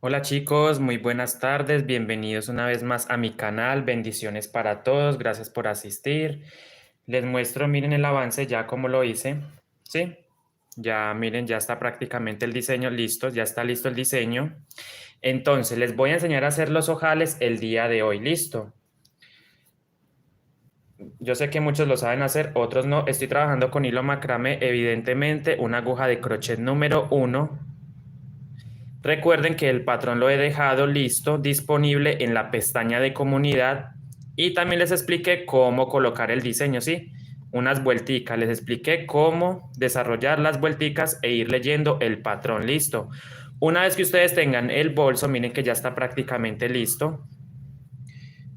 Hola chicos, muy buenas tardes, bienvenidos una vez más a mi canal, bendiciones para todos, gracias por asistir. Les muestro, miren el avance ya como lo hice, ¿sí? Ya miren, ya está prácticamente el diseño listo, ya está listo el diseño. Entonces, les voy a enseñar a hacer los ojales el día de hoy, ¿listo? Yo sé que muchos lo saben hacer, otros no. Estoy trabajando con hilo macramé, evidentemente, una aguja de crochet número 1. Recuerden que el patrón lo he dejado listo, disponible en la pestaña de comunidad y también les expliqué cómo colocar el diseño, ¿sí? Unas vuelticas, les expliqué cómo desarrollar las vuelticas e ir leyendo el patrón, listo. Una vez que ustedes tengan el bolso, miren que ya está prácticamente listo.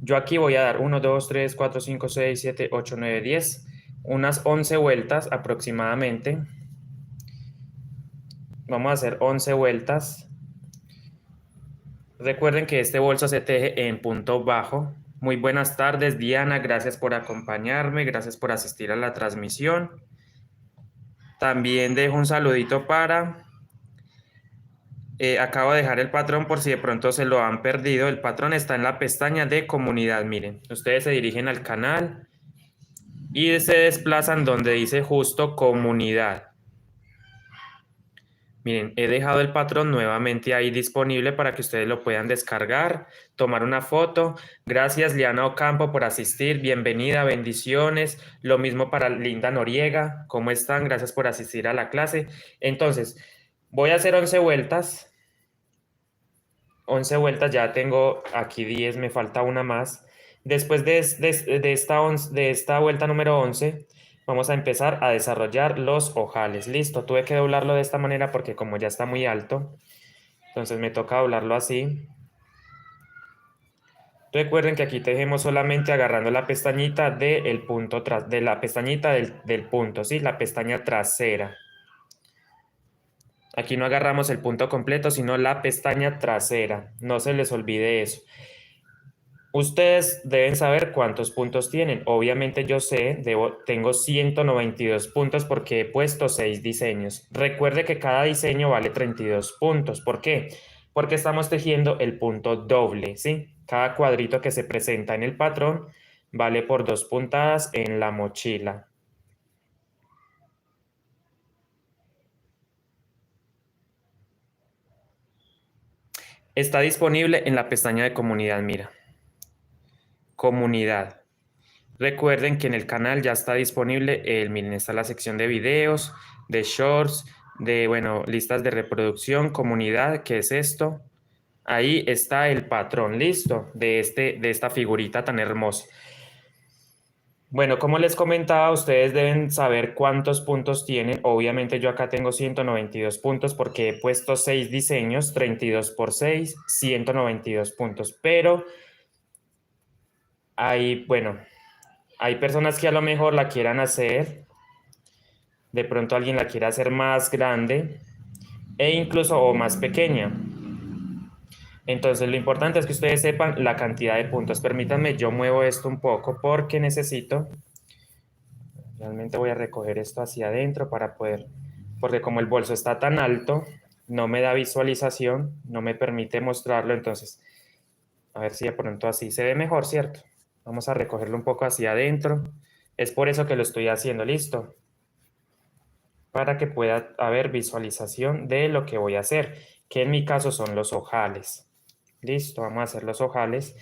Yo aquí voy a dar 1, 2, 3, 4, 5, 6, 7, 8, 9, 10, unas 11 vueltas aproximadamente. Vamos a hacer 11 vueltas. Recuerden que este bolso se teje en punto bajo. Muy buenas tardes, Diana. Gracias por acompañarme. Gracias por asistir a la transmisión. También dejo un saludito para... acabo de dejar el patrón por si de pronto se lo han perdido. El patrón está en la pestaña de comunidad. Miren, ustedes se dirigen al canal y se desplazan donde dice justo comunidad. Miren, he dejado el patrón nuevamente ahí disponible para que ustedes lo puedan descargar, tomar una foto. Gracias, Liana Ocampo, por asistir. Bienvenida, bendiciones. Lo mismo para Linda Noriega. ¿Cómo están? Gracias por asistir a la clase. Entonces, voy a hacer 11 vueltas. 11 vueltas, ya tengo aquí 10, me falta una más. Después de esta vuelta número 11, vamos a empezar a desarrollar los ojales. Listo, tuve que doblarlo de esta manera porque como ya está muy alto, entonces me toca doblarlo así. Recuerden que aquí tejemos solamente agarrando la pestañita del punto de la pestañita del punto, ¿sí? La pestaña trasera. Aquí no agarramos el punto completo, sino la pestaña trasera. No se les olvide eso. Ustedes deben saber cuántos puntos tienen. Obviamente yo sé, tengo 192 puntos porque he puesto 6 diseños. Recuerde que cada diseño vale 32 puntos. ¿Por qué? Porque estamos tejiendo el punto doble, ¿sí? Cada cuadrito que se presenta en el patrón vale por 2 puntadas en la mochila. Está disponible en la pestaña de comunidad, mira. Comunidad. Recuerden que en el canal ya está disponible, miren, está la sección de videos, de shorts, de, bueno, listas de reproducción, comunidad, ¿qué es esto? Ahí está el patrón, listo, de esta figurita tan hermosa. Bueno, como les comentaba, ustedes deben saber cuántos puntos tienen. Obviamente yo acá tengo 192 puntos porque he puesto 6 diseños, 32 por 6, 192 puntos. Pero hay, bueno, hay personas que a lo mejor la quieran hacer, de pronto alguien la quiera hacer más grande e incluso o más pequeña. Entonces lo importante es que ustedes sepan la cantidad de puntos. Permítanme, yo muevo esto un poco porque necesito, realmente voy a recoger esto hacia adentro para poder, porque como el bolso está tan alto, no me da visualización, no me permite mostrarlo, entonces a ver si de pronto así se ve mejor, ¿cierto? Vamos a recogerlo un poco hacia adentro. Es por eso que lo estoy haciendo, listo, para que pueda haber visualización de lo que voy a hacer, que en mi caso son los ojales. Listo, vamos a hacer los ojales.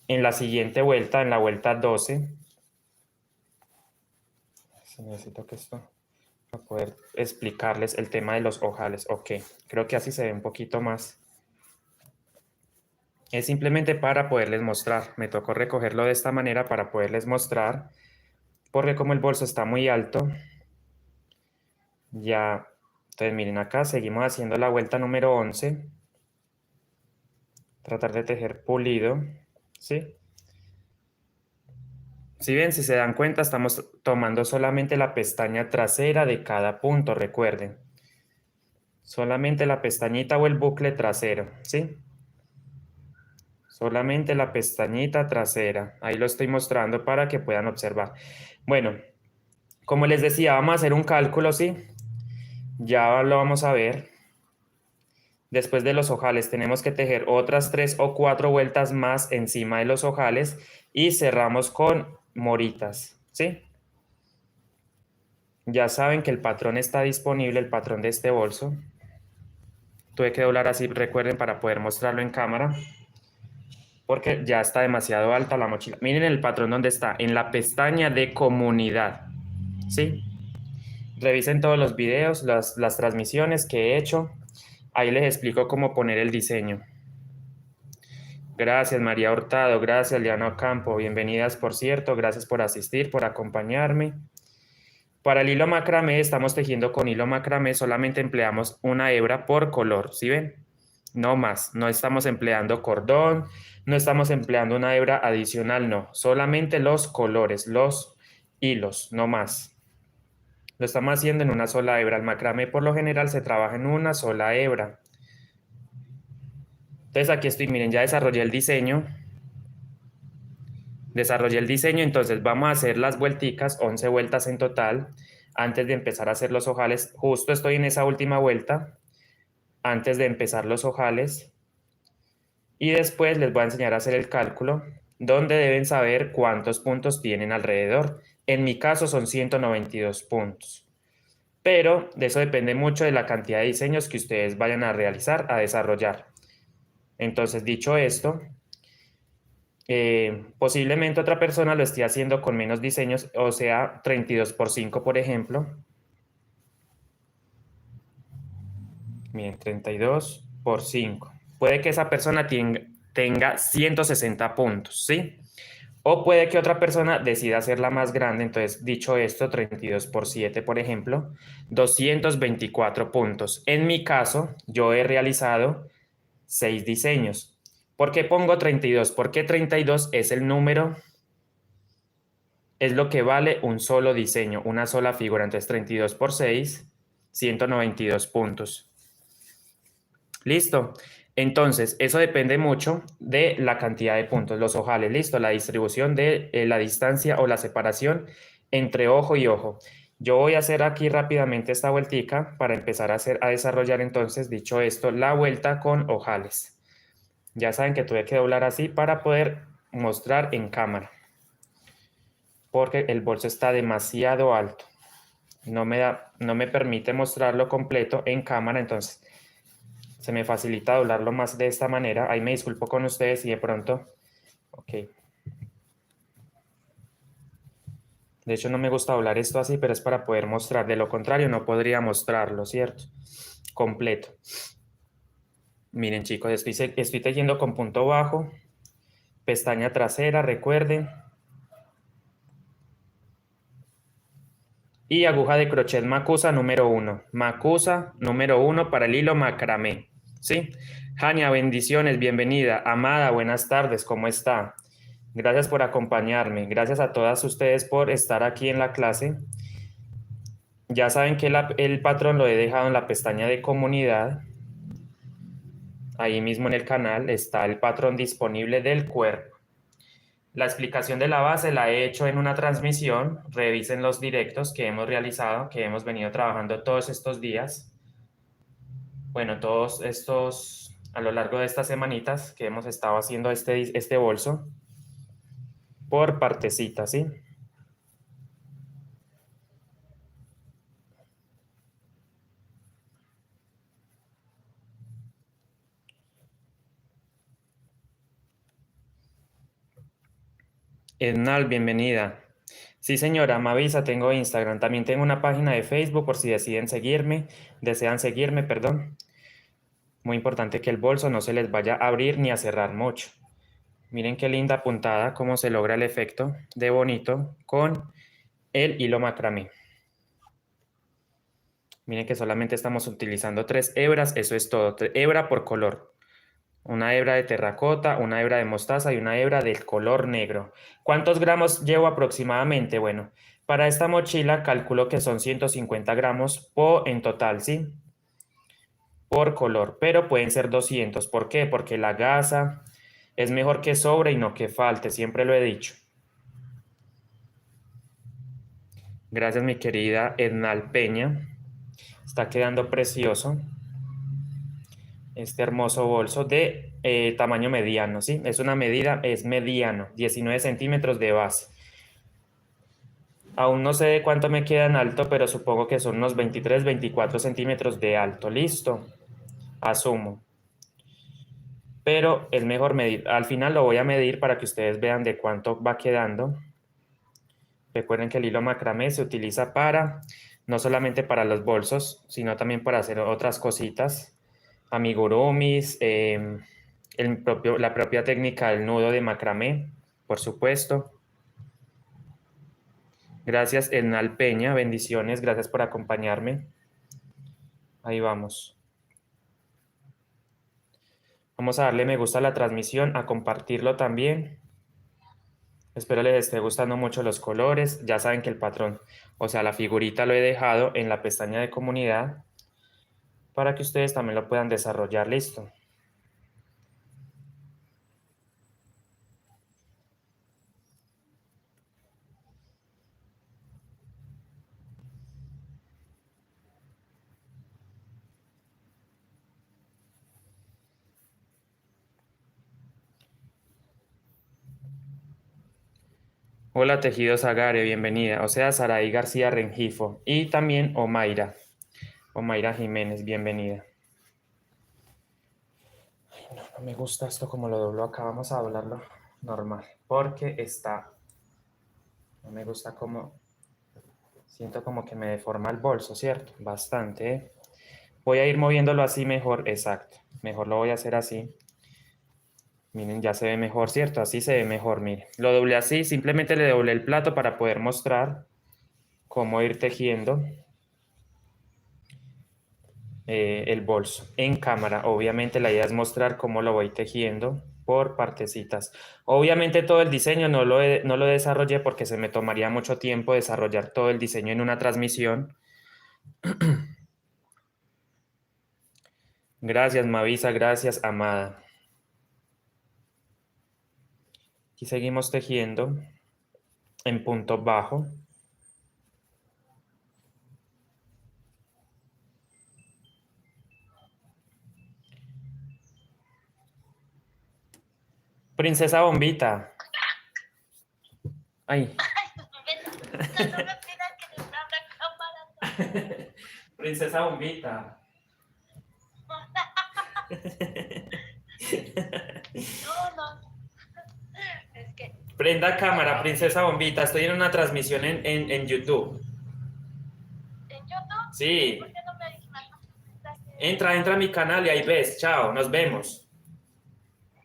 En la siguiente vuelta, en la vuelta 12, si necesito que esto, para poder explicarles el tema de los ojales. Ok, creo que así se ve un poquito más. Es simplemente para poderles mostrar. Me tocó recogerlo de esta manera para poderles mostrar, porque como el bolso está muy alto, ya, entonces miren acá, seguimos haciendo la vuelta número 11. Tratar de tejer pulido, ¿sí? Si bien, si se dan cuenta, estamos tomando solamente la pestaña trasera de cada punto, recuerden. Solamente la pestañita o el bucle trasero, ¿sí? Solamente la pestañita trasera. Ahí lo estoy mostrando para que puedan observar. Bueno, como les decía, vamos a hacer un cálculo, ¿sí? Ya lo vamos a ver. Después de los ojales tenemos que tejer otras 3 o 4 vueltas más encima de los ojales y cerramos con moritas, ¿sí? Ya saben que el patrón está disponible, el patrón de este bolso. Tuve que doblar así, recuerden, para poder mostrarlo en cámara, porque ya está demasiado alta la mochila. Miren el patrón donde está, en la pestaña de comunidad, ¿sí? Revisen todos los videos, las transmisiones que he hecho. Ahí les explico cómo poner el diseño. Gracias, María Hurtado. Gracias, Liana Ocampo. Bienvenidas, por cierto. Gracias por asistir, por acompañarme. Para el hilo macramé, estamos tejiendo con hilo macramé. Solamente empleamos una hebra por color. ¿Sí ven? No más. No estamos empleando cordón. No estamos empleando una hebra adicional. No. Solamente los colores, los hilos. No más. Lo estamos haciendo en una sola hebra. El macramé, por lo general, se trabaja en una sola hebra. Entonces, aquí estoy. Miren, ya desarrollé el diseño. Entonces vamos a hacer las vuelticas, 11 vueltas en total, antes de empezar a hacer los ojales. Justo estoy en esa última vuelta, antes de empezar los ojales. Y después les voy a enseñar a hacer el cálculo, donde deben saber cuántos puntos tienen alrededor. En mi caso son 192 puntos. Pero de eso depende mucho de la cantidad de diseños que ustedes vayan a realizar, a desarrollar. Entonces, dicho esto, posiblemente otra persona lo esté haciendo con menos diseños, o sea, 32 por 5, por ejemplo. Miren, 32 por 5. Puede que esa persona tenga 160 puntos, ¿sí? O puede que otra persona decida hacerla más grande. Entonces, dicho esto, 32 por 7, por ejemplo, 224 puntos. En mi caso, yo he realizado 6 diseños. ¿Por qué pongo 32? Porque 32 es el número, es lo que vale un solo diseño, una sola figura. Entonces 32 por 6, 192 puntos. Listo. Entonces, eso depende mucho de la cantidad de puntos, los ojales. Listo, la distribución de la distancia o la separación entre ojo y ojo. Yo voy a hacer aquí rápidamente esta vueltica para empezar a desarrollar entonces, dicho esto, la vuelta con ojales. Ya saben que tuve que doblar así para poder mostrar en cámara, porque el bolso está demasiado alto. No me permite mostrarlo completo en cámara, entonces se me facilita doblarlo más de esta manera. Ahí me disculpo con ustedes y de pronto, ok. De hecho no me gusta doblar esto así, pero es para poder mostrar. De lo contrario no podría mostrarlo, ¿cierto? Completo. Miren chicos, estoy tejiendo con punto bajo, pestaña trasera, recuerden. Y aguja de crochet Macusa número 1. Macusa número 1 para el hilo macramé. ¿Sí? Jania, bendiciones, bienvenida. Amada, buenas tardes, ¿cómo está? Gracias por acompañarme. Gracias a todas ustedes por estar aquí en la clase. Ya saben que el patrón lo he dejado en la pestaña de comunidad. Ahí mismo en el canal está el patrón disponible del cuerpo. La explicación de la base la he hecho en una transmisión. Revisen los directos que hemos realizado, que hemos venido trabajando todos estos días. Bueno, todos estos, a lo largo de estas semanitas que hemos estado haciendo este bolso por partecitas, ¿sí? Ednal, bienvenida. Sí, señora, me avisa, tengo Instagram. También tengo una página de Facebook por si desean seguirme, perdón. Muy importante que el bolso no se les vaya a abrir ni a cerrar mucho. Miren qué linda puntada, cómo se logra el efecto de bonito con el hilo macramé. Miren que solamente estamos utilizando 3 hebras, eso es todo, hebra por color. Una hebra de terracota, una hebra de mostaza y una hebra del color negro. ¿Cuántos gramos llevo aproximadamente? Bueno, para esta mochila calculo que son 150 gramos en total, ¿sí? Por color, pero pueden ser 200. ¿Por qué? Porque la gasa es mejor que sobre y no que falte, siempre lo he dicho. Gracias, mi querida Ednal Peña. Está quedando precioso. este hermoso bolso de tamaño mediano, ¿sí? Es una medida, es mediano, 19 centímetros de base. Aún no sé de cuánto me queda en alto, pero supongo que son unos 23, 24 centímetros de alto. Listo, asumo. Pero es mejor medir. Al final lo voy a medir para que ustedes vean de cuánto va quedando. Recuerden que el hilo macramé se utiliza para, no solamente para los bolsos, sino también para hacer otras cositas. Amigurumis, la propia técnica del nudo de macramé, por supuesto. Gracias, Enal Peña, bendiciones, gracias por acompañarme. Ahí vamos. Vamos a darle me gusta a la transmisión, a compartirlo también. Espero les esté gustando mucho los colores. Ya saben que el patrón, o sea, la figurita lo he dejado en la pestaña de comunidad para que ustedes también lo puedan desarrollar. Listo. Hola Tejidos Agare, bienvenida. O sea, Saraí García Rengifo. Y también Omaira. Omaira Jiménez, bienvenida. Ay, no, no me gusta esto como lo doblo acá. Vamos a doblarlo normal. Porque está... No me gusta como... Siento como que me deforma el bolso, ¿cierto? Bastante, ¿eh? Voy a ir moviéndolo así mejor. Exacto. Mejor lo voy a hacer así. Miren, ya se ve mejor, ¿cierto? Así se ve mejor, miren. Lo doblé así. Simplemente le doblé el plato para poder mostrar cómo ir tejiendo el bolso en cámara. Obviamente la idea es mostrar cómo lo voy tejiendo por partecitas. Obviamente todo el diseño no lo desarrollé porque se me tomaría mucho tiempo desarrollar todo el diseño en una transmisión. Gracias, Mavisa, gracias, Amada. Aquí seguimos tejiendo en punto bajo. Princesa Bombita. Ay. Princesa Bombita. No. Es que... Prenda cámara, Princesa Bombita. Estoy en una transmisión en YouTube. ¿En YouTube? Sí. ¿Por qué no me dices nada? Entra a mi canal y ahí ves. Chao, nos vemos.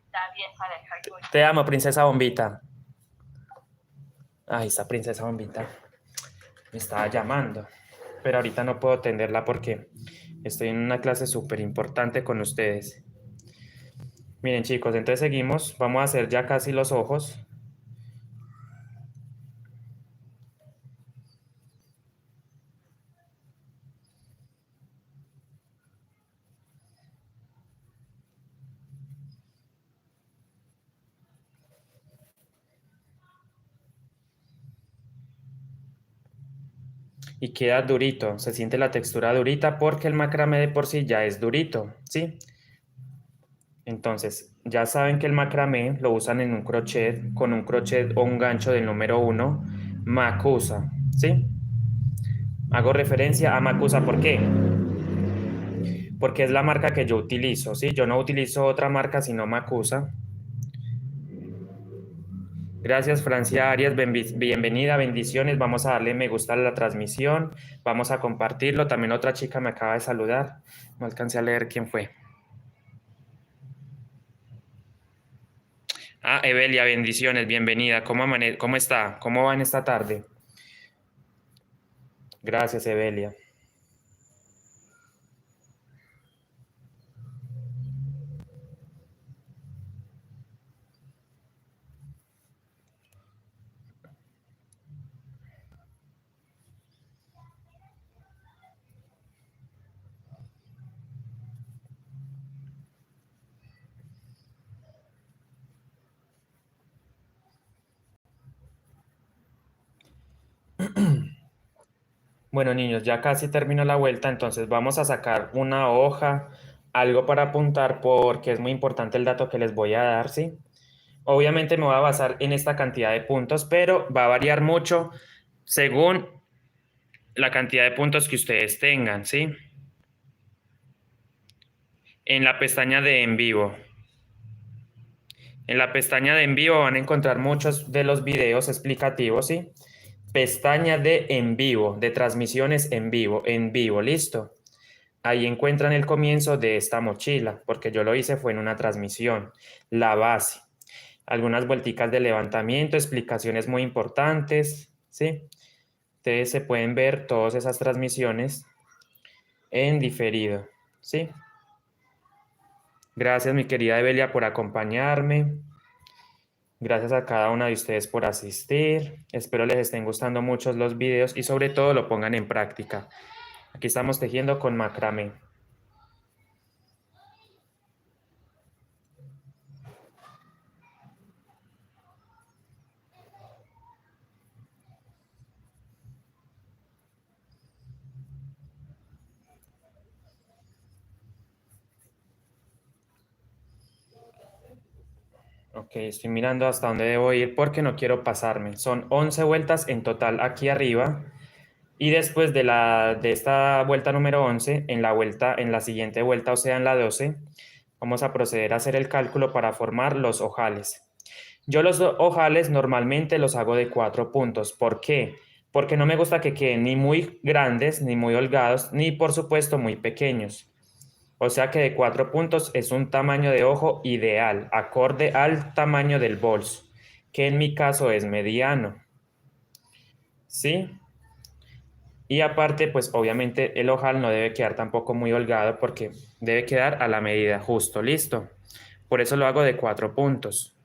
Está bien, Aleja. Te amo, Princesa Bombita. Ay, esa Princesa Bombita me estaba llamando. Pero ahorita no puedo atenderla porque estoy en una clase súper importante con ustedes. Miren, chicos, entonces seguimos. Vamos a hacer ya casi los ojos. Y queda durito, se siente la textura durita porque el macramé de por sí ya es durito, ¿sí? Entonces, ya saben que el macramé lo usan en un crochet, con un crochet o un gancho del número 1, Macusa, ¿sí? Hago referencia a Macusa, ¿por qué? Porque es la marca que yo utilizo, ¿sí? Yo no utilizo otra marca sino Macusa. Gracias, Francia Arias, bienvenida, bendiciones. Vamos a darle me gusta a la transmisión, vamos a compartirlo. También otra chica me acaba de saludar, no alcancé a leer quién fue. Ah, Evelia, bendiciones, bienvenida. ¿Cómo está? ¿Cómo va en esta tarde? Gracias, Evelia. Bueno, niños, ya casi termino la vuelta, entonces vamos a sacar una hoja algo para apuntar porque es muy importante el dato que les voy a dar, ¿sí? Obviamente me voy a basar en esta cantidad de puntos, pero va a variar mucho según la cantidad de puntos que ustedes tengan, ¿sí? En la pestaña de en vivo. En la pestaña de en vivo van a encontrar muchos de los videos explicativos, ¿sí? Pestaña de en vivo, de transmisiones en vivo, listo. Ahí encuentran el comienzo de esta mochila, porque yo lo hice fue en una transmisión, la base, algunas vuelticas de levantamiento, explicaciones muy importantes, ¿sí? Ustedes se pueden ver todas esas transmisiones en diferido, ¿sí? Gracias, mi querida Evelia, por acompañarme. Gracias a cada una de ustedes por asistir. Espero les estén gustando mucho los videos y sobre todo lo pongan en práctica. Aquí estamos tejiendo con macramé. Ok, estoy mirando hasta dónde debo ir porque no quiero pasarme. Son 11 vueltas en total aquí arriba. Y después de esta vuelta número 11, en la siguiente vuelta, o sea, en la 12, vamos a proceder a hacer el cálculo para formar los ojales. Yo los ojales normalmente los hago de 4 puntos. ¿Por qué? Porque no me gusta que queden ni muy grandes, ni muy holgados, ni por supuesto muy pequeños. O sea que de 4 puntos es un tamaño de ojo ideal, acorde al tamaño del bolso, que en mi caso es mediano. ¿Sí? Y aparte, pues obviamente el ojal no debe quedar tampoco muy holgado porque debe quedar a la medida, justo, listo. Por eso lo hago de 4 puntos.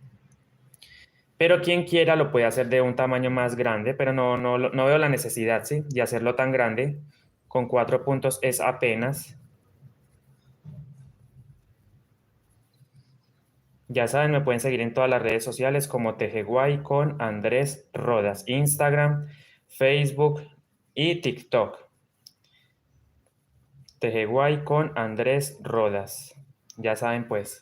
Pero quien quiera lo puede hacer de un tamaño más grande, pero no veo la necesidad, ¿sí? De hacerlo tan grande. Con 4 puntos es apenas. Ya saben, me pueden seguir en todas las redes sociales como Tejeguay con Andrés Rodas, Instagram, Facebook y TikTok. Tejeguay con Andrés Rodas. Ya saben, pues.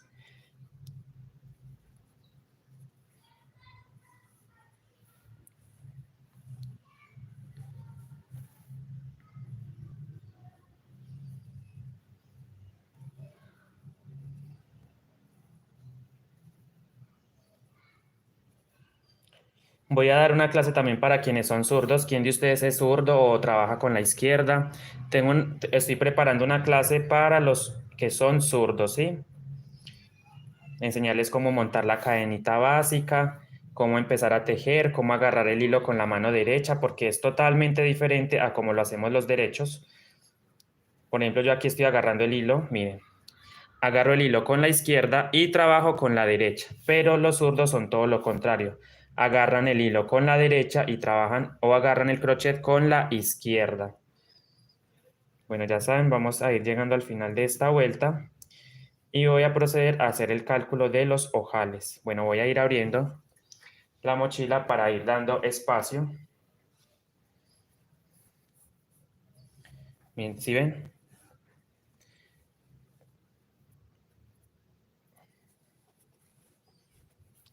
Voy a dar una clase también para quienes son zurdos. ¿Quién de ustedes es zurdo o trabaja con la izquierda? Estoy preparando una clase para los que son zurdos, ¿sí? Enseñarles cómo montar la cadenita básica, cómo empezar a tejer, cómo agarrar el hilo con la mano derecha, porque es totalmente diferente a cómo lo hacemos los derechos. Por ejemplo, yo aquí estoy agarrando el hilo, miren. Agarro el hilo con la izquierda y trabajo con la derecha, pero los zurdos son todo lo contrario. Agarran el hilo con la derecha y trabajan o agarran el crochet con la izquierda. Bueno, ya saben, vamos a ir llegando al final de esta vuelta y voy a proceder a hacer el cálculo de los ojales. Bueno, voy a ir abriendo la mochila para ir dando espacio. Bien, ¿sí ven?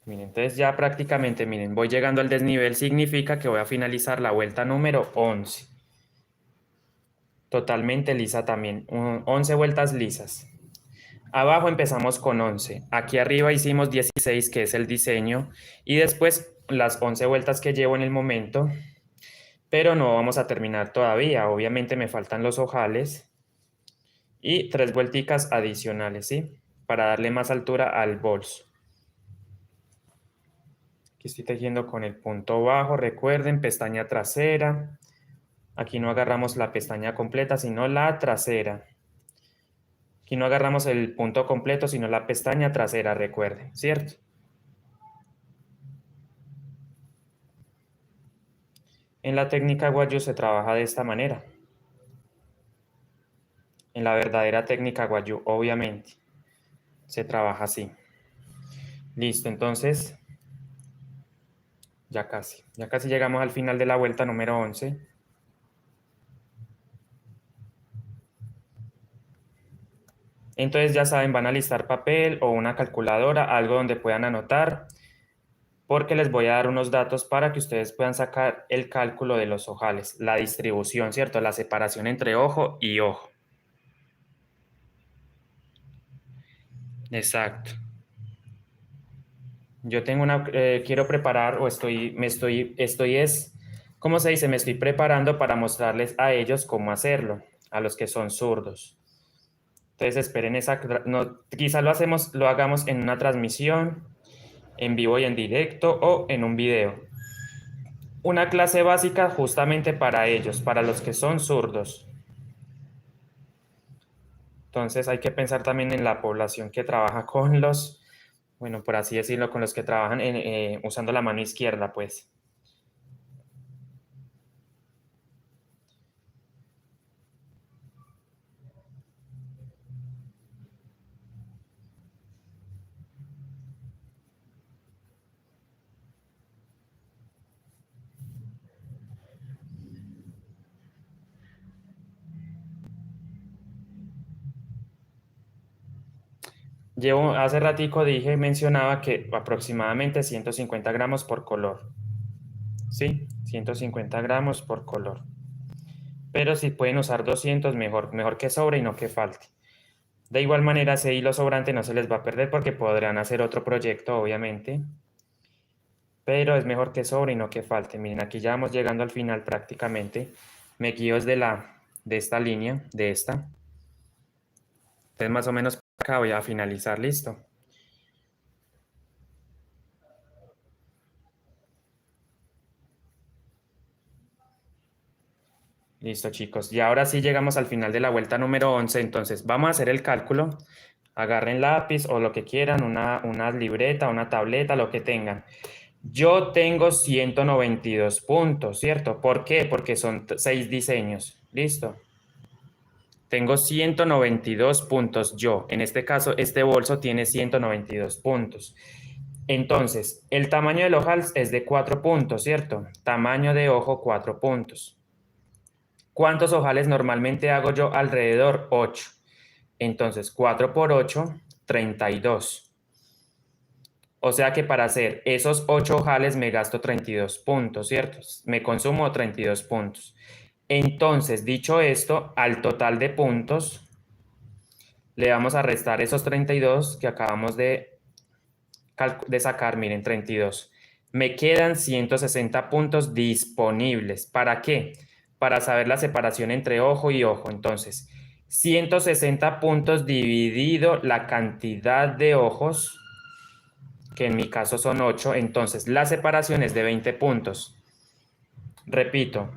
Miren, entonces ya prácticamente, miren, voy llegando al desnivel, significa que voy a finalizar la vuelta número 11. Totalmente lisa también, 11 vueltas lisas. Abajo empezamos con 11. Aquí arriba hicimos 16, que es el diseño, y después las 11 vueltas que llevo en el momento, pero no vamos a terminar todavía. Obviamente me faltan los ojales y 3 vuelticas adicionales, ¿sí? Para darle más altura al bolso. Aquí estoy tejiendo con el punto bajo, recuerden, pestaña trasera. Aquí no agarramos la pestaña completa, sino la trasera. Aquí no agarramos el punto completo, sino la pestaña trasera, recuerden, ¿cierto? En la técnica Guayú se trabaja de esta manera. En la verdadera técnica Guayú, obviamente, se trabaja así. Listo, entonces, ya casi llegamos al final de la vuelta número 11. Entonces ya saben, van a listar papel o una calculadora, algo donde puedan anotar, porque les voy a dar unos datos para que ustedes puedan sacar el cálculo de los ojales, la distribución, ¿cierto? La separación entre ojo y ojo. Exacto. Yo tengo quiero preparar o ¿cómo se dice? Me estoy preparando para mostrarles a ellos cómo hacerlo, a los que son zurdos. Entonces esperen no, quizá lo hagamos en una transmisión, en vivo y en directo o en un video. Una clase básica justamente para ellos, para los que son zurdos. Entonces hay que pensar también en la población que trabaja con los, bueno, por así decirlo, con los que trabajan usando la mano izquierda, pues. Hace ratico mencionaba que aproximadamente 150 gramos por color. ¿Sí? 150 gramos por color. Pero si pueden usar 200, mejor que sobre y no que falte. De igual manera, ese hilo sobrante no se les va a perder porque podrán hacer otro proyecto, obviamente. Pero es mejor que sobre y no que falte. Miren, aquí ya vamos llegando al final prácticamente. Me guío de esta línea, de esta. Entonces, más o menos por acá voy a finalizar, listo. Listo, chicos. Y ahora sí llegamos al final de la vuelta número 11. Entonces, vamos a hacer el cálculo. Agarren lápiz o lo que quieran, una libreta, una tableta, lo que tengan. Yo tengo 192 puntos, ¿cierto? ¿Por qué? Porque son 6 diseños. Listo. Tengo 192 puntos yo. En este caso, este bolso tiene 192 puntos. Entonces, el tamaño del ojal es de 4 puntos, ¿cierto? Tamaño de ojo, 4 puntos. ¿Cuántos ojales normalmente hago yo? Alrededor 8. Entonces, 4 por 8, 32. O sea que para hacer esos 8 ojales me gasto 32 puntos, ¿cierto? Me consumo 32 puntos. Entonces, dicho esto, al total de puntos, le vamos a restar esos 32 que acabamos de sacar, miren, 32. Me quedan 160 puntos disponibles. ¿Para qué? Para saber la separación entre ojo y ojo. Entonces, 160 puntos dividido la cantidad de ojos, que en mi caso son 8. Entonces, la separación es de 20 puntos. Repito.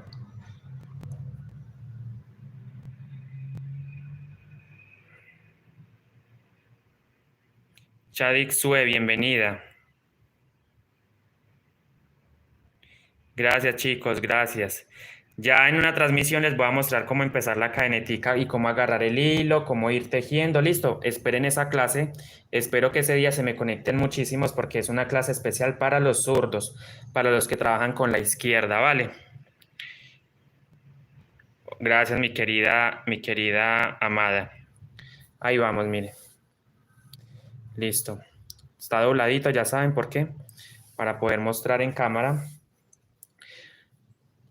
Chadik Sue, bienvenida. Gracias, chicos, gracias. Ya en una transmisión les voy a mostrar cómo empezar la cadenetica y cómo agarrar el hilo, cómo ir tejiendo. Listo, esperen esa clase. Espero que ese día se me conecten muchísimos porque es una clase especial para los zurdos, para los que trabajan con la izquierda, ¿vale? Gracias, mi querida amada. Ahí vamos, mire. Listo. Está dobladito, ya saben por qué. Para poder mostrar en cámara.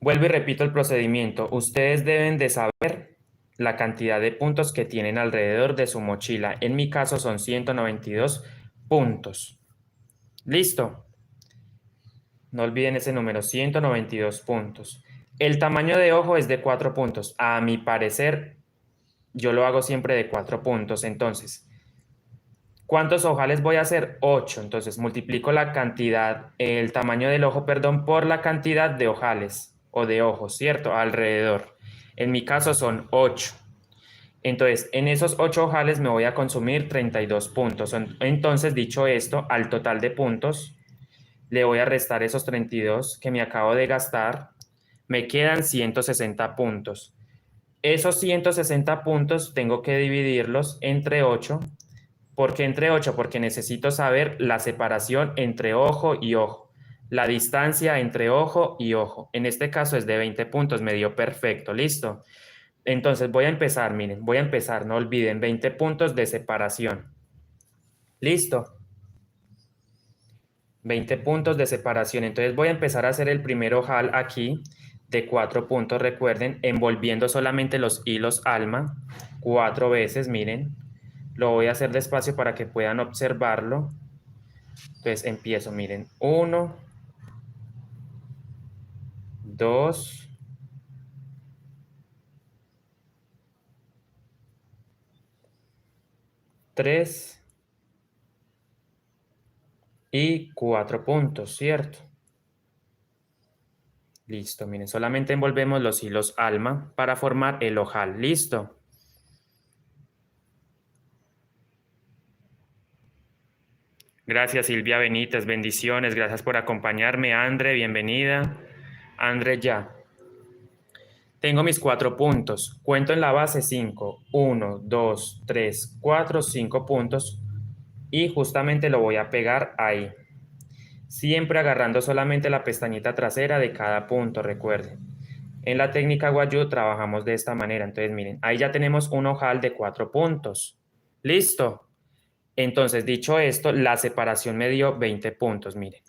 Vuelvo y repito el procedimiento. Ustedes deben de saber la cantidad de puntos que tienen alrededor de su mochila. En mi caso son 192 puntos. ¿Listo? No olviden ese número, 192 puntos. El tamaño de ojo es de 4 puntos. A mi parecer, yo lo hago siempre de 4 puntos. Entonces, ¿cuántos ojales voy a hacer? 8. Entonces, multiplico la cantidad, el tamaño del ojo, perdón, por la cantidad de ojales o de ojos, ¿cierto? Alrededor. En mi caso son 8. Entonces, en esos 8 ojales me voy a consumir 32 puntos. Entonces, dicho esto, al total de puntos, le voy a restar esos 32 que me acabo de gastar. Me quedan 160 puntos. Esos 160 puntos tengo que dividirlos entre 8. ¿Por qué entre 8? Porque necesito saber la separación entre ojo y ojo. La distancia entre ojo y ojo. En este caso es de 20 puntos, me dio perfecto, listo. Entonces voy a empezar, miren, voy a empezar, no olviden, 20 puntos de separación. ¿Listo? 20 puntos de separación. Entonces voy a empezar a hacer el primer ojal aquí de 4 puntos, recuerden, envolviendo solamente los hilos alma 4 veces, miren. Lo voy a hacer despacio para que puedan observarlo. Entonces empiezo, miren, 1, 2, 3 y 4 puntos, ¿cierto? Listo, miren, solamente envolvemos los hilos alma para formar el ojal. ¿Listo? Gracias, Silvia Benítez. Bendiciones. Gracias por acompañarme. Andre, bienvenida. Andre, ya. Tengo mis 4 puntos. Cuento en la base 5. 1, 2, 3, 4, 5 puntos. Y justamente lo voy a pegar ahí. Siempre agarrando solamente la pestañita trasera de cada punto, recuerden. En la técnica Guayú trabajamos de esta manera. Entonces, miren, ahí ya tenemos un ojal de 4 puntos. ¿Listo? Entonces, dicho esto, la separación me dio 20 puntos, miren.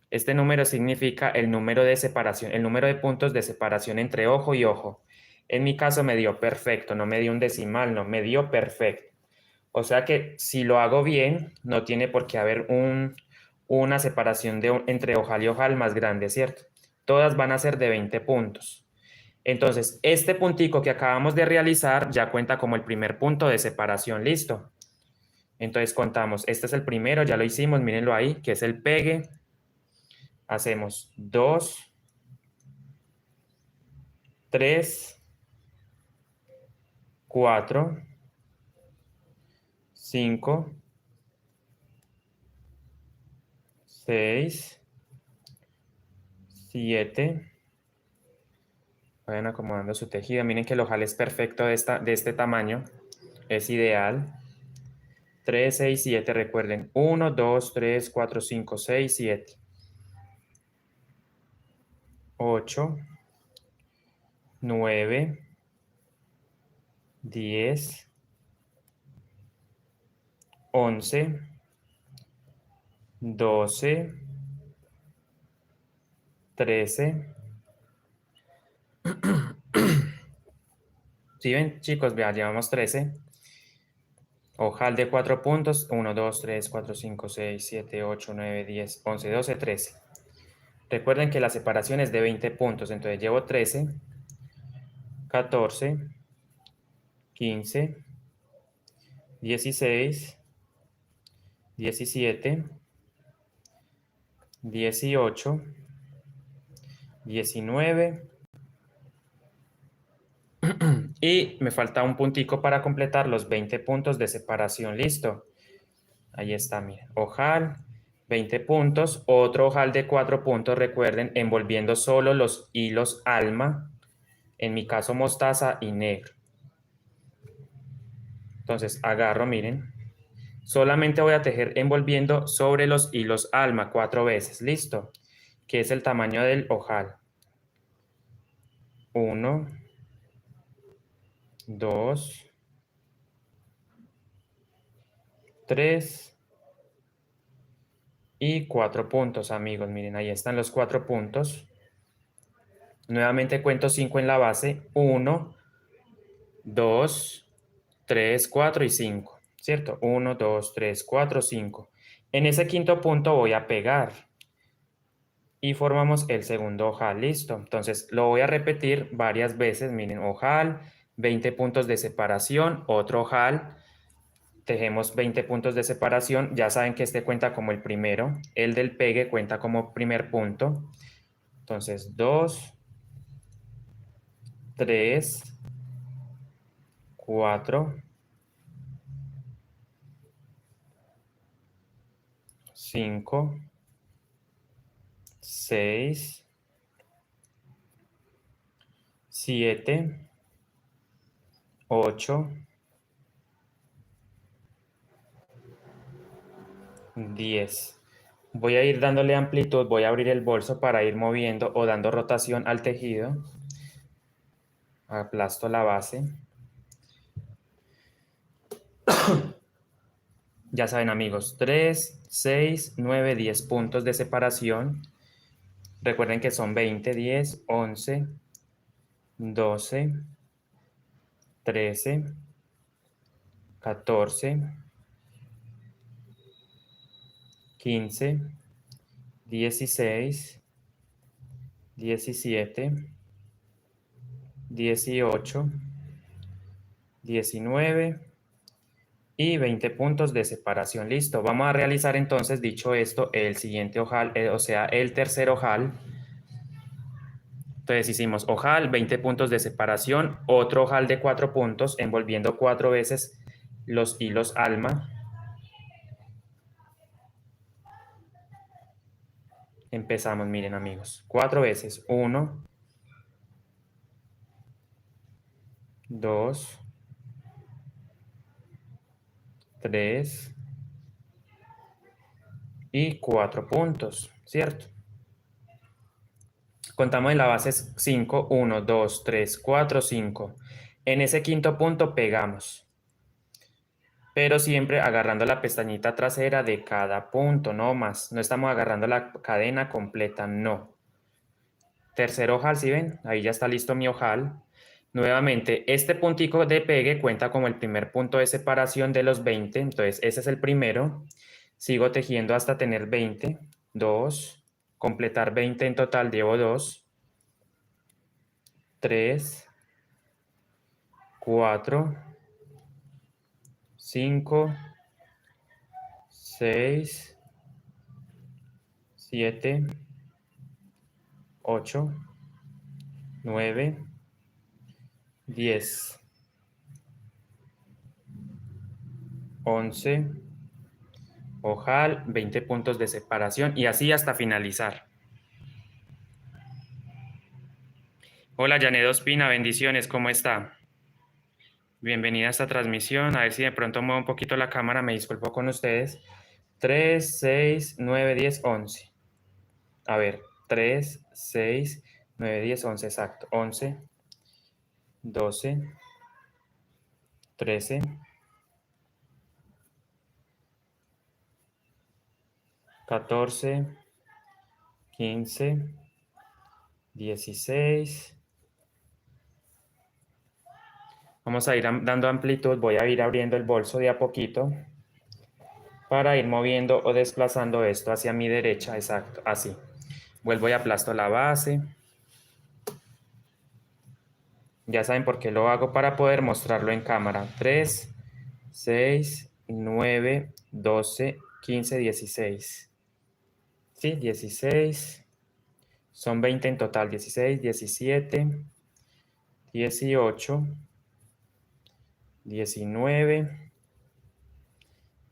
Este número significa el número de separación, el número de puntos de separación entre ojo y ojo. En mi caso me dio perfecto, no me dio un decimal, no, me dio perfecto. O sea que si lo hago bien, no tiene por qué haber una separación entre ojal y ojal más grande, ¿cierto? Todas van a ser de 20 puntos. Entonces, este puntico que acabamos de realizar ya cuenta como el primer punto de separación, ¿listo? Entonces contamos, este es el primero, ya lo hicimos, mírenlo ahí, que es el pegue. Hacemos 2, 3, 4, 5, 6, 7. Vayan acomodando su tejido. Miren que el ojal es perfecto de este tamaño. Es ideal. 3, 6, 7. Recuerden. 1, 2, 3, 4, 5, 6, 7. 8, 9, 10, 11, 12, 13. ¿Sí ven, chicos? Vean, llevamos 13. Ojal de 4 puntos. 1, 2, 3, 4, 5, 6, 7, 8, 9, 10, 11, 12, 13. Recuerden que la separación es de 20 puntos. Entonces llevo 13, 14, 15, 16, 17, 18, 19. Y me falta un puntico para completar los 20 puntos de separación. ¿Listo? Ahí está, miren. Ojal, 20 puntos. Otro ojal de 4 puntos, recuerden, envolviendo solo los hilos alma. En mi caso, mostaza y negro. Entonces, agarro, miren. Solamente voy a tejer envolviendo sobre los hilos alma 4 veces. ¿Listo? Que es el tamaño del ojal. 1, 2, 3 y 4 puntos, amigos. Miren, ahí están los 4 puntos. Nuevamente cuento 5 en la base. 1, 2, 3, 4 y 5. ¿Cierto? 1, 2, 3, 4, 5. En ese quinto punto voy a pegar. Y formamos el segundo ojal. Listo. Entonces lo voy a repetir varias veces. Miren, ojal, 20 puntos de separación, otro ojal. Tejemos 20 puntos de separación. Ya saben que este cuenta como el primero. El del pegue cuenta como primer punto. Entonces, 2, 3, 4, 5, 6, 7, 8, 10. Voy a ir dándole amplitud, voy a abrir el bolso para ir moviendo o dando rotación al tejido. Aplasto la base. Ya saben, amigos, 3, 6, 9, 10 puntos de separación. Recuerden que son 20, 10, 11, 12, 13, 14, 15, 16, 17, 18, 19 y 20 puntos de separación. Listo. Vamos a realizar entonces, dicho esto, el siguiente ojal, o sea, el tercer ojal. Entonces hicimos ojal, 20 puntos de separación, otro ojal de 4 puntos, envolviendo 4 veces los hilos alma. Empezamos, miren amigos, 4 veces. 1, 2, 3 y 4 puntos, ¿cierto? Contamos en la base 5, 1, 2, 3, 4, 5. En ese quinto punto pegamos, pero siempre agarrando la pestañita trasera de cada punto, no más. No estamos agarrando la cadena completa, no. Tercer ojal, ¿sí ven? Ahí ya está listo mi ojal. Nuevamente, este puntico de pegue cuenta como el primer punto de separación de los 20. Entonces, ese es el primero. Sigo tejiendo hasta tener 20. 2. Completar 20 en total, llevo 2. 3. 4. 5. 6. 7. 8. 9. 10. 11. Ojal, 20 puntos de separación y así hasta finalizar. Hola, Janet Ospina, bendiciones, ¿cómo está? Bienvenida a esta transmisión. A ver si de pronto muevo un poquito la cámara, me disculpo con ustedes. 3, 6, 9, 10, 11. A ver, 3, 6, 9, 10, 11, exacto. 11, 12, 13, 14, 15, 16. Vamos a ir dando amplitud. Voy a ir abriendo el bolso de a poquito para ir moviendo o desplazando esto hacia mi derecha. Exacto, así. Vuelvo y aplasto la base. Ya saben por qué lo hago, para poder mostrarlo en cámara. 3, 6, 9, 12, 15, 16. Sí, 16. Son 20 en total. 16, 17, 18, 19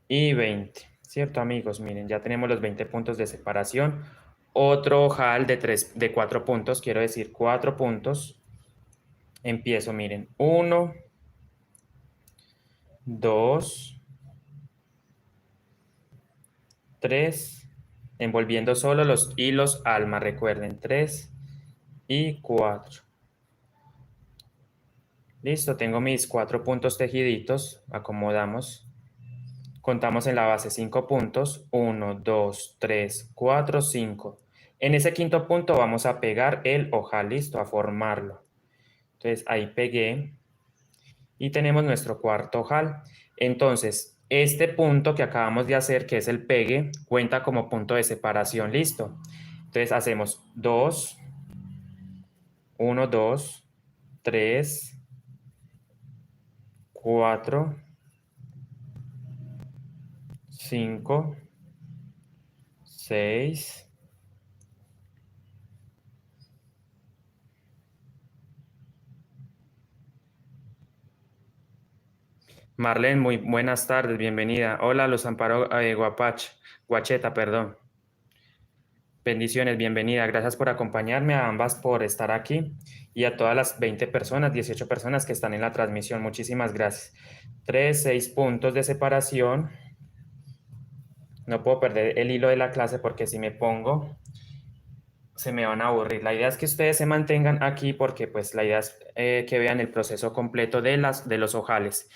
y 20. ¿Cierto, amigos? Miren, ya tenemos los 20 puntos de separación. Otro ojal de 4 puntos, quiero decir 4 puntos. Empiezo, miren. 1, 2, 3, envolviendo solo los hilos alma, recuerden, 3 y 4. Listo, tengo mis 4 puntos tejiditos, acomodamos. Contamos en la base 5 puntos, 1, 2, 3, 4, 5. En ese quinto punto vamos a pegar el ojal, listo, a formarlo. Entonces ahí pegué y tenemos nuestro cuarto ojal. Entonces, este punto que acabamos de hacer, que es el pegue, cuenta como punto de separación, listo. Entonces hacemos 2, 1, 2, 3, 4, 5, 6, Marlene, muy buenas tardes, bienvenida. Hola, Luz Amparo Guacheta, perdón. Bendiciones, bienvenida. Gracias por acompañarme, a ambas por estar aquí y a todas las 20 personas, 18 personas que están en la transmisión. Muchísimas gracias. 3, 6 puntos de separación. No puedo perder el hilo de la clase porque si me pongo se me van a aburrir. La idea es que ustedes se mantengan aquí porque pues la idea es que vean el proceso completo de los ojales.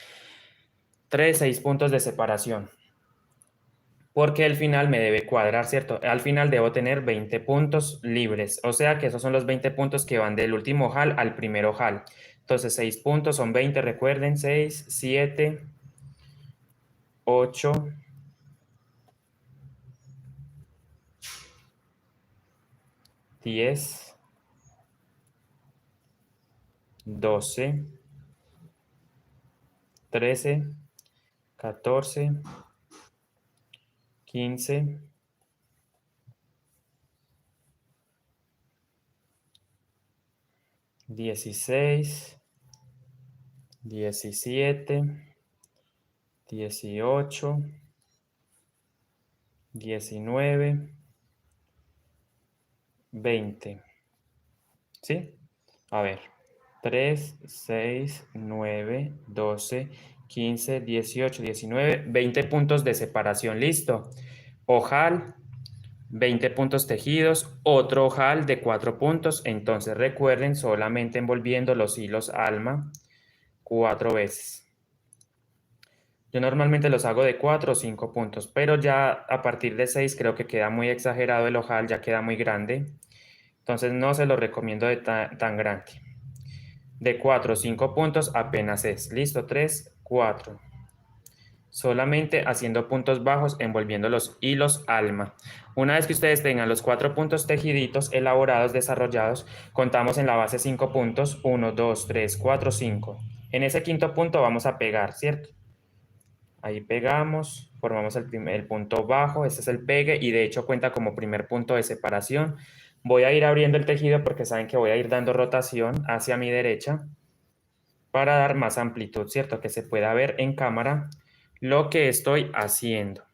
3, 6 puntos de separación. Porque al final me debe cuadrar, ¿cierto? Al final debo tener 20 puntos libres, o sea que esos son los 20 puntos que van del último ojal al primer ojal. Entonces 6 puntos son 20, recuerden, 6, 7, 8, 10, 12, 13, 14, 15, 16, 17, 18, 19, 20. ¿Sí? A ver. 3, 6, 9, 12, 15, 18, 19, 20 puntos de separación. Listo. Ojal, 20 puntos tejidos, otro ojal de 4 puntos. Entonces recuerden, solamente envolviendo los hilos alma 4 veces. Yo normalmente los hago de 4 o 5 puntos, pero ya a partir de 6 creo que queda muy exagerado el ojal, ya queda muy grande. Entonces no se lo recomiendo de tan grande. De 4 o 5 puntos apenas es. Listo, 3, 4. Solamente haciendo puntos bajos, envolviendo los hilos alma. Una vez que ustedes tengan los 4 puntos tejiditos elaborados, desarrollados, contamos en la base 5 puntos. 1, 2, 3, 4, 5. En ese quinto punto vamos a pegar, ¿cierto? Ahí pegamos, formamos el punto bajo, este es el pegue y de hecho cuenta como primer punto de separación. Voy a ir abriendo el tejido porque saben que voy a ir dando rotación hacia mi derecha para dar más amplitud, ¿cierto? Que se pueda ver en cámara lo que estoy haciendo.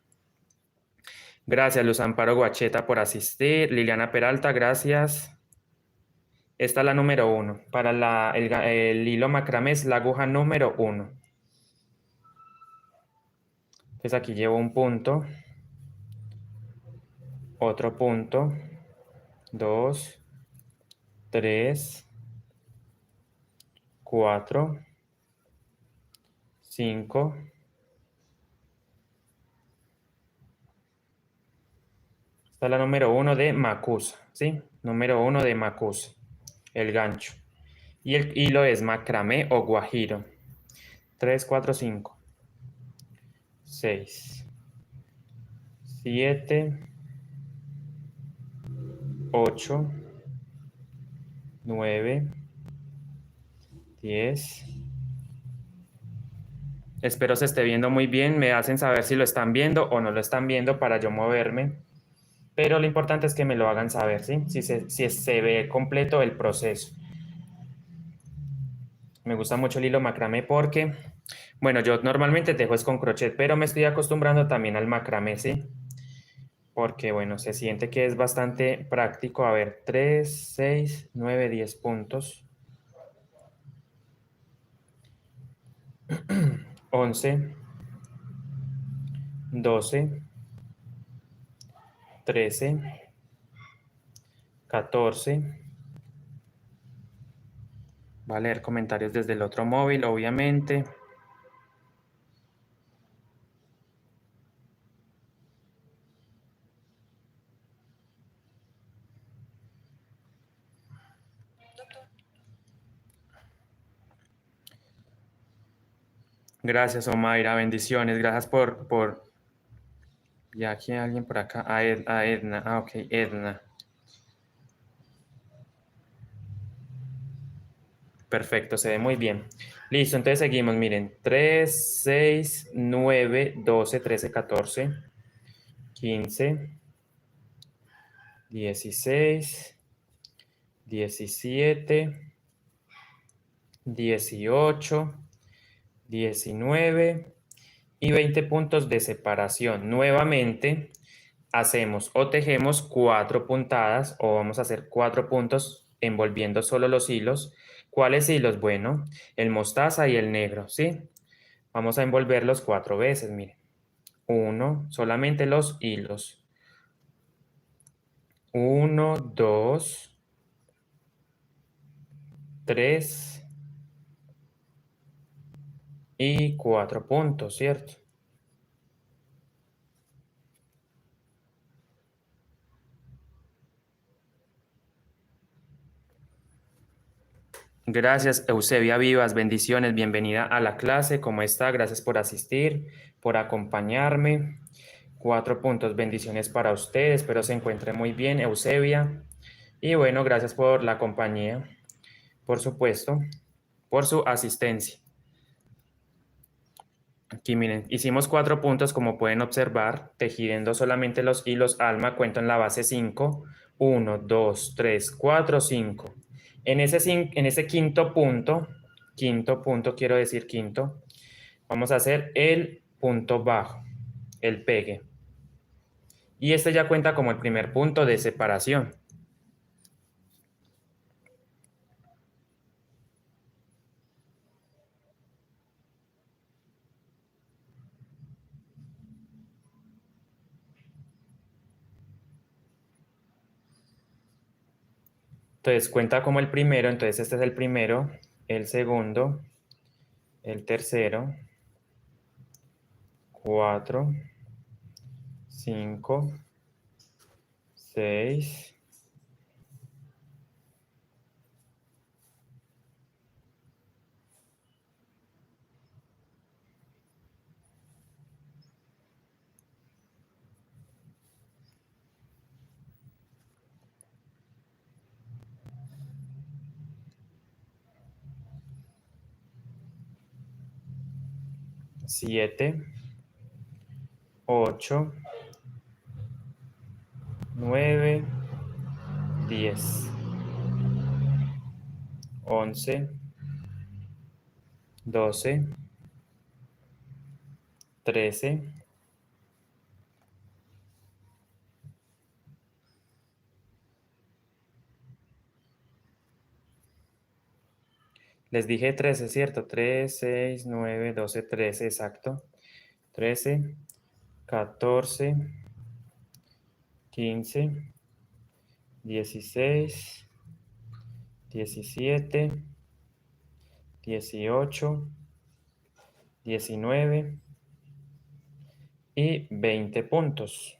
Gracias, Luz Amparo Guacheta, por asistir. Liliana Peralta, gracias. Esta es la número 1. Para el hilo macramé es la aguja número 1. Entonces aquí llevo un punto, otro punto, 2, 3, 4, 5. Esta es la número 1 de Macusa, ¿sí? Número 1 de Macusa, el gancho. Y el hilo es macramé o guajiro. 3, 4, 5, 6, 7, 8, 9, 10. Espero se esté viendo muy bien. Me hacen saber si lo están viendo o no lo están viendo para yo moverme. Pero lo importante es que me lo hagan saber, ¿sí? Si se ve completo el proceso. Me gusta mucho el hilo macramé porque, bueno, yo normalmente tejo es con crochet, pero me estoy acostumbrando también al macramé, ¿sí? Porque, bueno, se siente que es bastante práctico. A ver, 3, 6, 9, 10 puntos. 11, 12, 13, 14. Va a leer comentarios desde el otro móvil, obviamente. Gracias, Omaira. Bendiciones. Gracias por... Ya aquí hay alguien por acá. A Edna. Ah, ok, Edna. Perfecto, se ve muy bien. Listo, entonces seguimos. Miren, 3, 6, 9, 12, 13, 14, 15, 16, 17, 18, 19 y 20 puntos de separación. Nuevamente hacemos o tejemos 4 puntadas o vamos a hacer 4 puntos envolviendo solo los hilos. ¿Cuáles hilos? Bueno, el mostaza y el negro, ¿sí? Vamos a envolverlos 4 veces, miren. 1, solamente los hilos. 1, 2, 3 y 4 puntos, ¿cierto? Gracias, Eusebia Vivas. Bendiciones. Bienvenida a la clase. ¿Cómo está? Gracias por asistir, por acompañarme. 4 puntos. Bendiciones para usted. Espero se encuentre muy bien, Eusebia. Y bueno, gracias por la compañía, por supuesto, por su asistencia. Aquí miren, hicimos 4 puntos, como pueden observar, tejiendo solamente los hilos alma. Cuento en la base 5. 1, 2, 3, 4, 5. En ese quinto punto, quiero decir quinto, vamos a hacer el punto bajo, el pegue. Y este ya cuenta como el primer punto de separación. Entonces cuenta como el primero, entonces este es el primero, el segundo, el tercero, 4, 5, 6, 7, 8, 9, 10, 11, 12, 13, les dije 13, ¿cierto? 3, 6, 9, 12, 13, exacto. 13, 14, 15, 16, 17, 18, 19 y 20 puntos.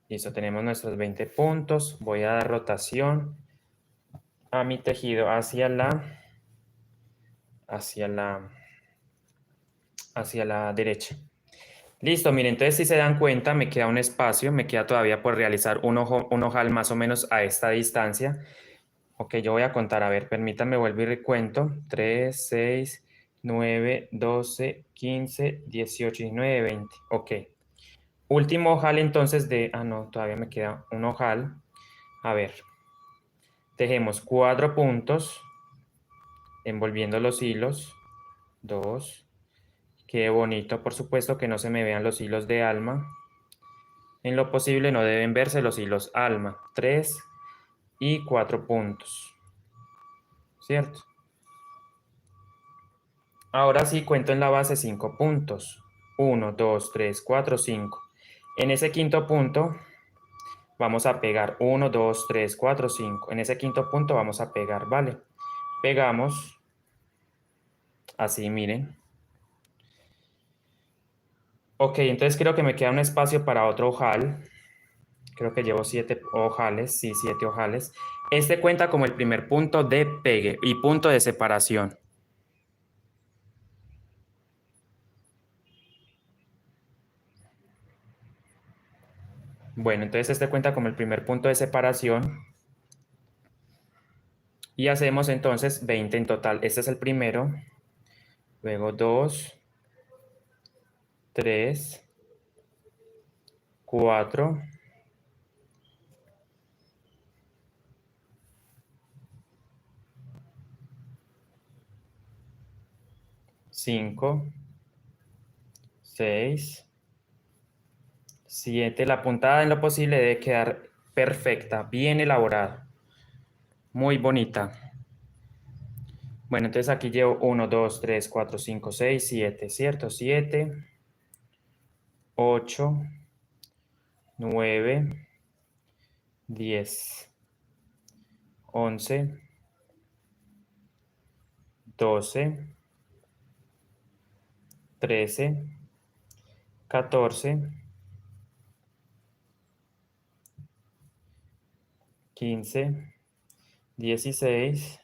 Listo, tenemos nuestros 20 puntos. Voy a dar rotación a mi tejido hacia la derecha. Listo, miren, entonces si se dan cuenta, me queda un espacio, me queda todavía por realizar un ojal más o menos a esta distancia. Ok, yo voy a contar, a ver, permítanme, vuelvo y recuento. 3, 6, 9, 12, 15, 18, 19, 20. Ok. Último ojal entonces no, todavía me queda un ojal. A ver, tejemos 4 puntos, envolviendo los hilos. 2. Qué bonito, por supuesto que no se me vean los hilos de alma. En lo posible no deben verse los hilos alma. 3 y 4 puntos. ¿Cierto? Ahora sí cuento en la base 5 puntos. 1, 2, 3, 4, 5. En ese quinto punto vamos a pegar 1, 2, 3, 4, 5. En ese quinto punto vamos a pegar, ¿vale? Pegamos. Así, miren. Ok, entonces creo que me queda un espacio para otro ojal. Creo que llevo 7 ojales, sí, 7 ojales. Este cuenta como el primer punto de pegue y punto de separación. Bueno, entonces este cuenta como el primer punto de separación. Y hacemos entonces 20 en total. Este es el primero. Luego 2, 3, 4, 5, 6, 7. La puntada en lo posible debe quedar perfecta, bien elaborada. Muy bonita. Bueno, entonces aquí llevo 1, 2, 3, 4, 5, 6, 7, ¿cierto? 7, 8, 9, 10, 11, 12, 13, 14, 15, 16,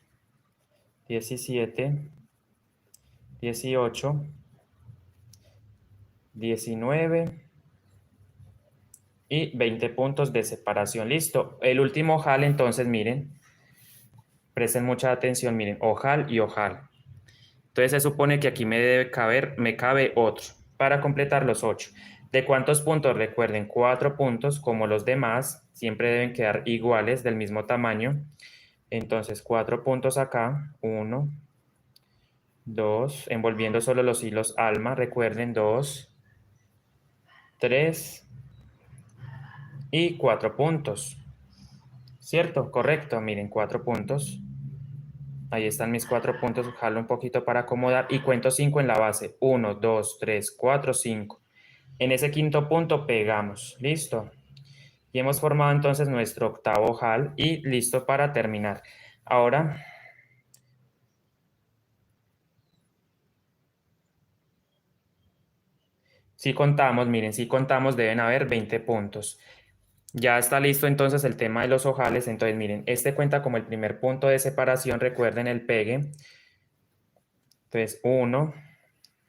17, 18, 19 y 20 puntos de separación. Listo. El último ojal, entonces, miren, presten mucha atención, miren, ojal y ojal. Entonces se supone que aquí me cabe otro para completar los 8. ¿De cuántos puntos? Recuerden, 4 puntos, como los demás, siempre deben quedar iguales, del mismo tamaño. Entonces, 4 puntos acá, 1, 2, envolviendo solo los hilos alma, recuerden, 2, 3 y 4 puntos. ¿Cierto? Correcto, miren, 4 puntos. Ahí están mis 4 puntos, jalo un poquito para acomodar y cuento 5 en la base. 1, 2, 3, 4, 5. En ese quinto punto pegamos. Listo. Y hemos formado entonces nuestro octavo ojal y listo para terminar. Ahora, si contamos, miren, si contamos deben haber 20 puntos. Ya está listo entonces el tema de los ojales. Entonces, miren, este cuenta como el primer punto de separación. Recuerden el pegue. Entonces, 1,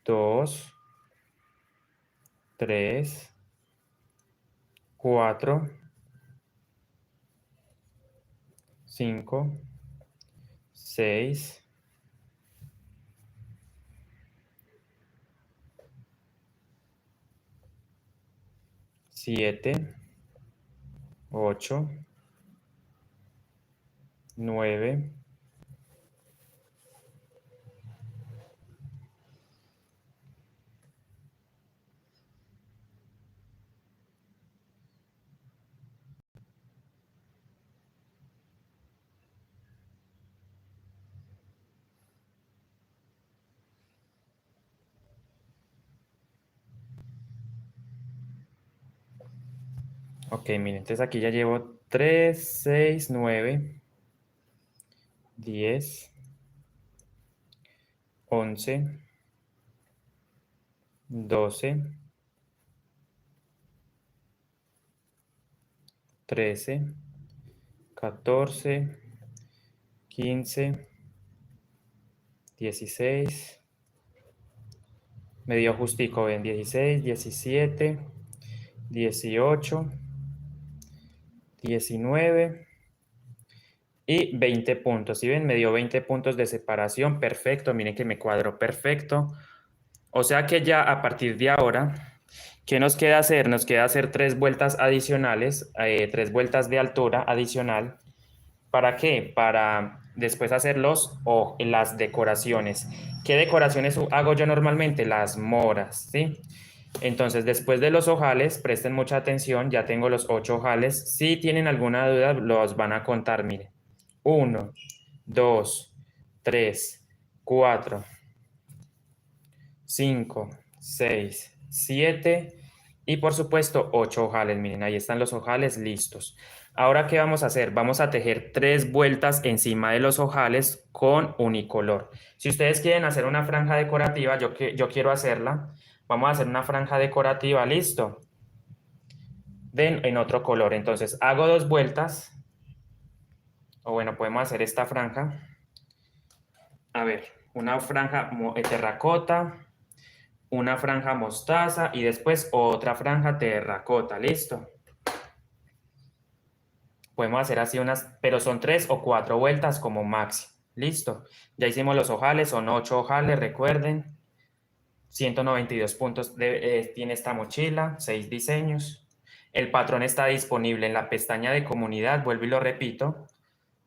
2, 3, 4, 5, 6, 7, 8, 9, ok, miren, entonces aquí ya llevo 3, 6, 9, 10, 11, 12, 13, 14, 15, 16, me dio justico, ven, 16, 17, 18, 19 y 20 puntos. ¿Sí ven? Me dio 20 puntos de separación. Perfecto. Miren que me cuadró perfecto. O sea que ya a partir de ahora, ¿qué nos queda hacer? Nos queda hacer 3 vueltas adicionales, 3 vueltas de altura adicional. ¿Para qué? Para después hacer las decoraciones. ¿Qué decoraciones hago yo normalmente? Las moras, ¿sí? Entonces, después de los ojales, presten mucha atención, ya tengo los 8 ojales. Si tienen alguna duda, los van a contar, miren. 1, 2, 3, 4, 5, 6, 7 y por supuesto 8 ojales. Miren, ahí están los ojales listos. Ahora, ¿qué vamos a hacer? Vamos a tejer 3 vueltas encima de los ojales con unicolor. Si ustedes quieren hacer una franja decorativa, yo quiero hacerla. Vamos a hacer una franja decorativa, listo. En otro color. Entonces, hago 2 vueltas. O bueno, podemos hacer esta franja. A ver, una franja terracota, una franja mostaza y después otra franja terracota, listo. Podemos hacer así unas, pero son 3 o 4 vueltas como máximo, listo. Ya hicimos los ojales, son 8 ojales, recuerden. 192 puntos tiene esta mochila, 6 diseños. El patrón está disponible en la pestaña de comunidad, vuelvo y lo repito,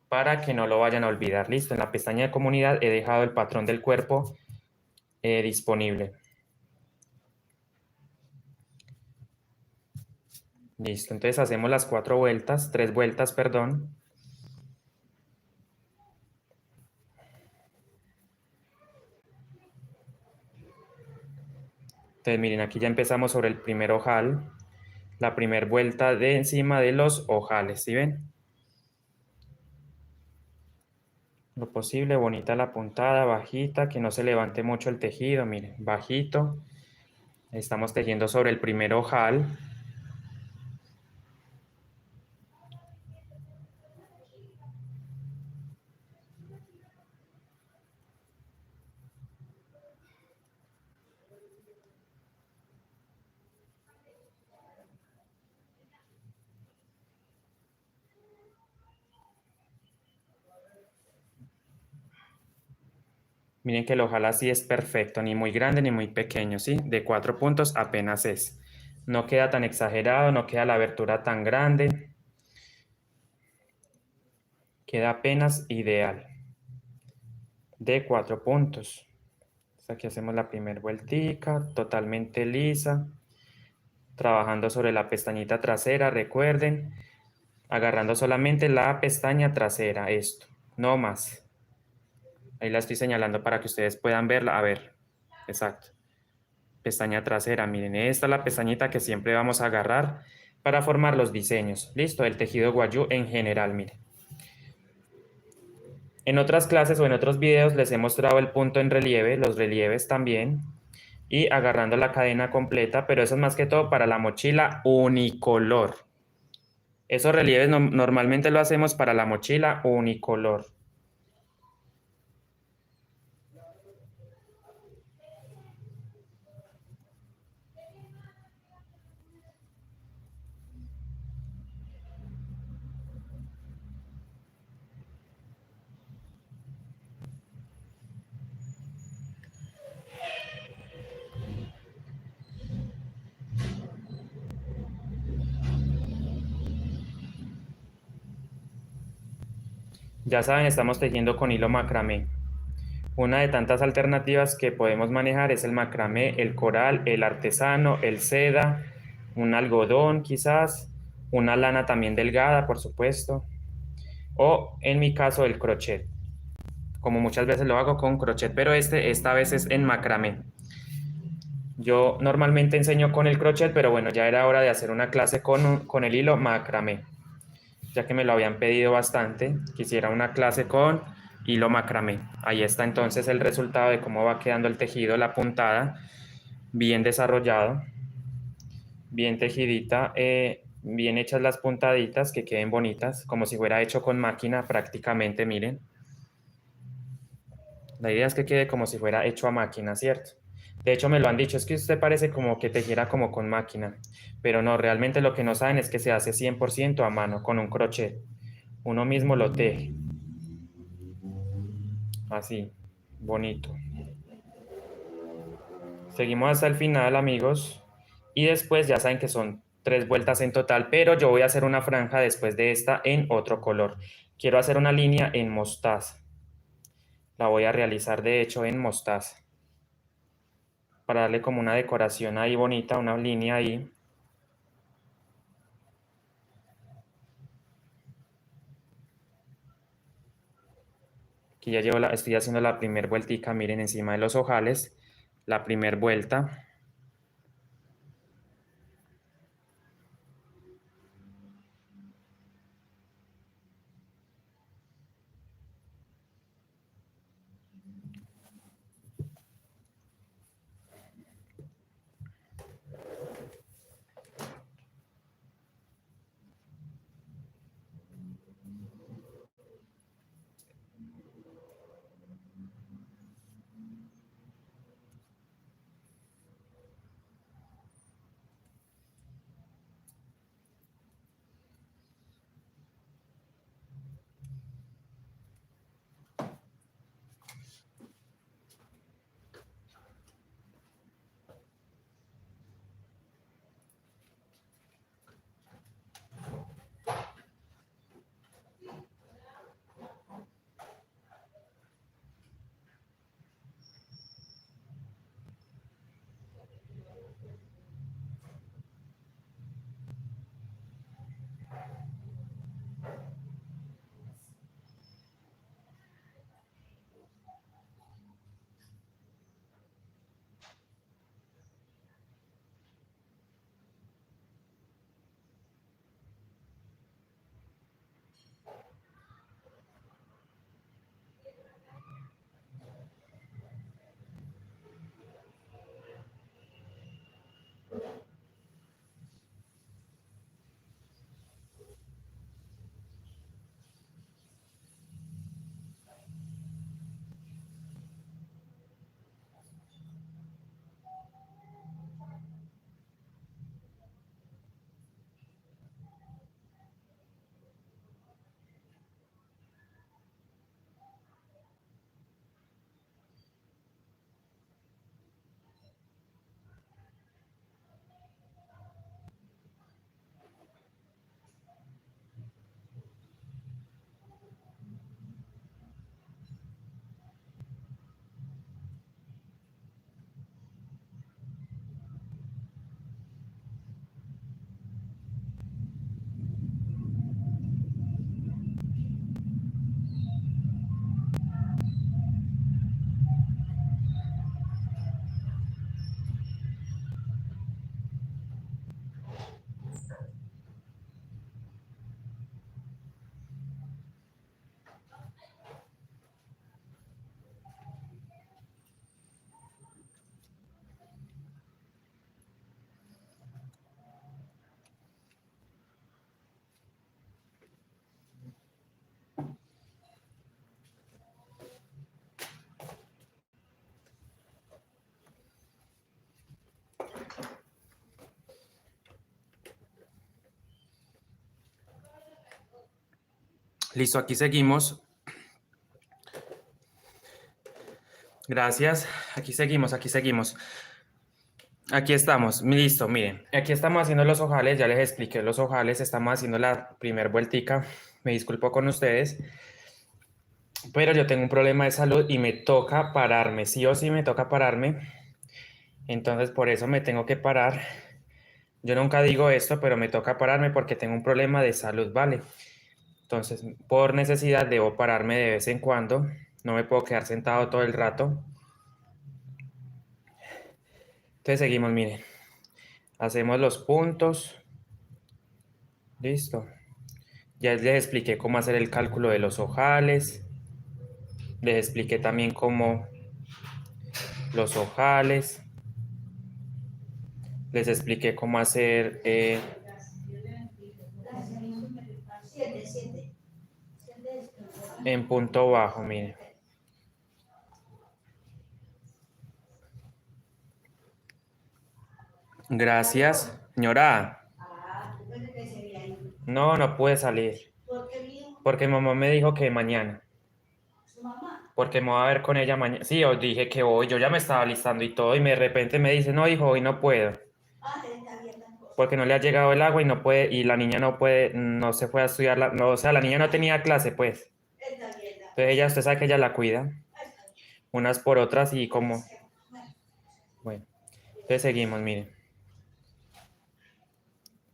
para que no lo vayan a olvidar, listo. En la pestaña de comunidad he dejado el patrón del cuerpo disponible. Listo, entonces hacemos las 4 vueltas, 3 vueltas, perdón. Entonces miren, aquí ya empezamos sobre el primer ojal. la primera vuelta de encima de los ojales, ¿sí ven? Lo posible, bonita la puntada, bajita, que no se levante mucho el tejido, miren, bajito. Estamos tejiendo sobre el primer ojal. Miren que el ojal así es perfecto, ni muy grande ni muy pequeño, ¿sí? De 4 puntos apenas es. No queda tan exagerado, no queda la abertura tan grande. Queda apenas ideal. De 4 puntos. Aquí hacemos la primera vueltica, totalmente lisa. Trabajando sobre la pestañita trasera, recuerden. Agarrando solamente la pestaña trasera, esto, no más. Ahí la estoy señalando para que ustedes puedan verla. A ver, exacto. Pestaña trasera, miren, esta es la pestañita que siempre vamos a agarrar para formar los diseños. Listo, el tejido guayú en general, miren. En otras clases o en otros videos les he mostrado el punto en relieve, los relieves también, y agarrando la cadena completa, pero eso es más que todo para la mochila unicolor. Esos relieves normalmente lo hacemos para la mochila unicolor. Ya saben, estamos tejiendo con hilo macramé. Una de tantas alternativas que podemos manejar es el macramé, el coral, el artesano, el seda, un algodón quizás, una lana también delgada, por supuesto, o en mi caso el crochet, como muchas veces lo hago con crochet, pero esta vez es en macramé. Yo normalmente enseño con el crochet, pero bueno, ya era hora de hacer una clase con el hilo macramé, ya que me lo habían pedido bastante, quisiera una clase con hilo macramé. Ahí está entonces el resultado de cómo va quedando el tejido, la puntada, bien desarrollado, bien tejidita, bien hechas las puntaditas, que queden bonitas, como si fuera hecho con máquina prácticamente, miren. La idea es que quede como si fuera hecho a máquina, ¿cierto? De hecho, me lo han dicho, es que usted parece como que tejiera como con máquina, pero no, realmente lo que no saben es que se hace 100% a mano, con un crochet. Uno mismo lo teje. Así, bonito. Seguimos hasta el final, amigos. Y después ya saben que son 3 vueltas en total, pero yo voy a hacer una franja después de esta en otro color. Quiero hacer una línea en mostaza. La voy a realizar de hecho en mostaza. Para darle como una decoración ahí bonita, una línea ahí. Aquí ya estoy haciendo la primera vueltica, miren, encima de los ojales. La primera vuelta. Listo, aquí seguimos. Gracias. Aquí seguimos, aquí seguimos. Aquí estamos, listo, miren. Aquí estamos haciendo los ojales, ya les expliqué los ojales, estamos haciendo la primer vueltica. Me disculpo con ustedes, pero yo tengo un problema de salud y me toca pararme, sí o sí me toca pararme. Entonces por eso me tengo que parar. Yo nunca digo esto, pero me toca pararme porque tengo un problema de salud, ¿vale? Entonces, por necesidad debo pararme de vez en cuando. No me puedo quedar sentado todo el rato. Entonces seguimos, miren. Hacemos los puntos. Listo. Ya les expliqué cómo hacer el cálculo de los ojales. Les expliqué también cómo los ojales. Les expliqué cómo hacer en punto bajo, miren. Gracias, señora. No, no pude salir. Porque mamá me dijo que mañana. Porque me voy a ver con ella mañana. Sí, yo dije que hoy, yo ya me estaba listando y todo, y de repente me dice, no, hijo, hoy no puedo. Porque no le ha llegado el agua y no puede, y la niña no puede, no se fue a estudiar, no, o sea, la niña no tenía clase, pues. Entonces ella, usted sabe que ella la cuida, unas por otras y como, bueno, entonces seguimos, miren.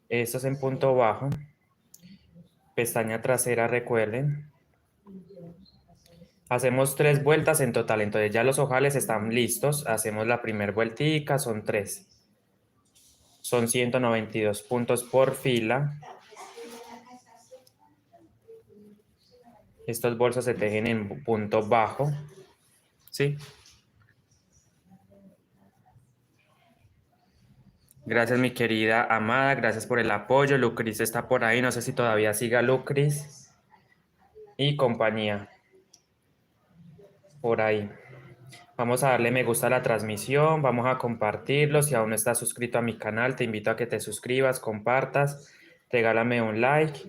Esto es en punto bajo, pestaña trasera, recuerden. Hacemos 3 vueltas en total, entonces ya los ojales están listos, hacemos la primera vueltica, son 3. Son 192 puntos por fila. Estos bolsos se tejen en punto bajo, ¿sí? Gracias, mi querida amada, gracias por el apoyo. Lucris está por ahí, no sé si todavía siga Lucris y compañía. Por ahí. Vamos a darle me gusta a la transmisión, vamos a compartirlo. Si aún no estás suscrito a mi canal, te invito a que te suscribas, compartas, regálame un like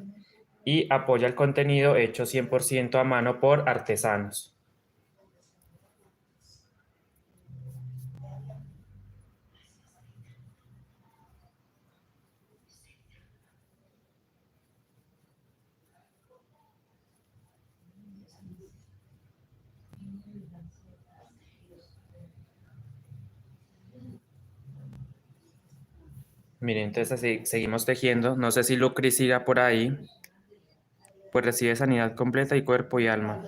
y apoya el contenido hecho 100% a mano por artesanos. Miren, entonces así seguimos tejiendo. No sé si Lucris siga por ahí. Pues recibe sanidad completa y cuerpo y alma.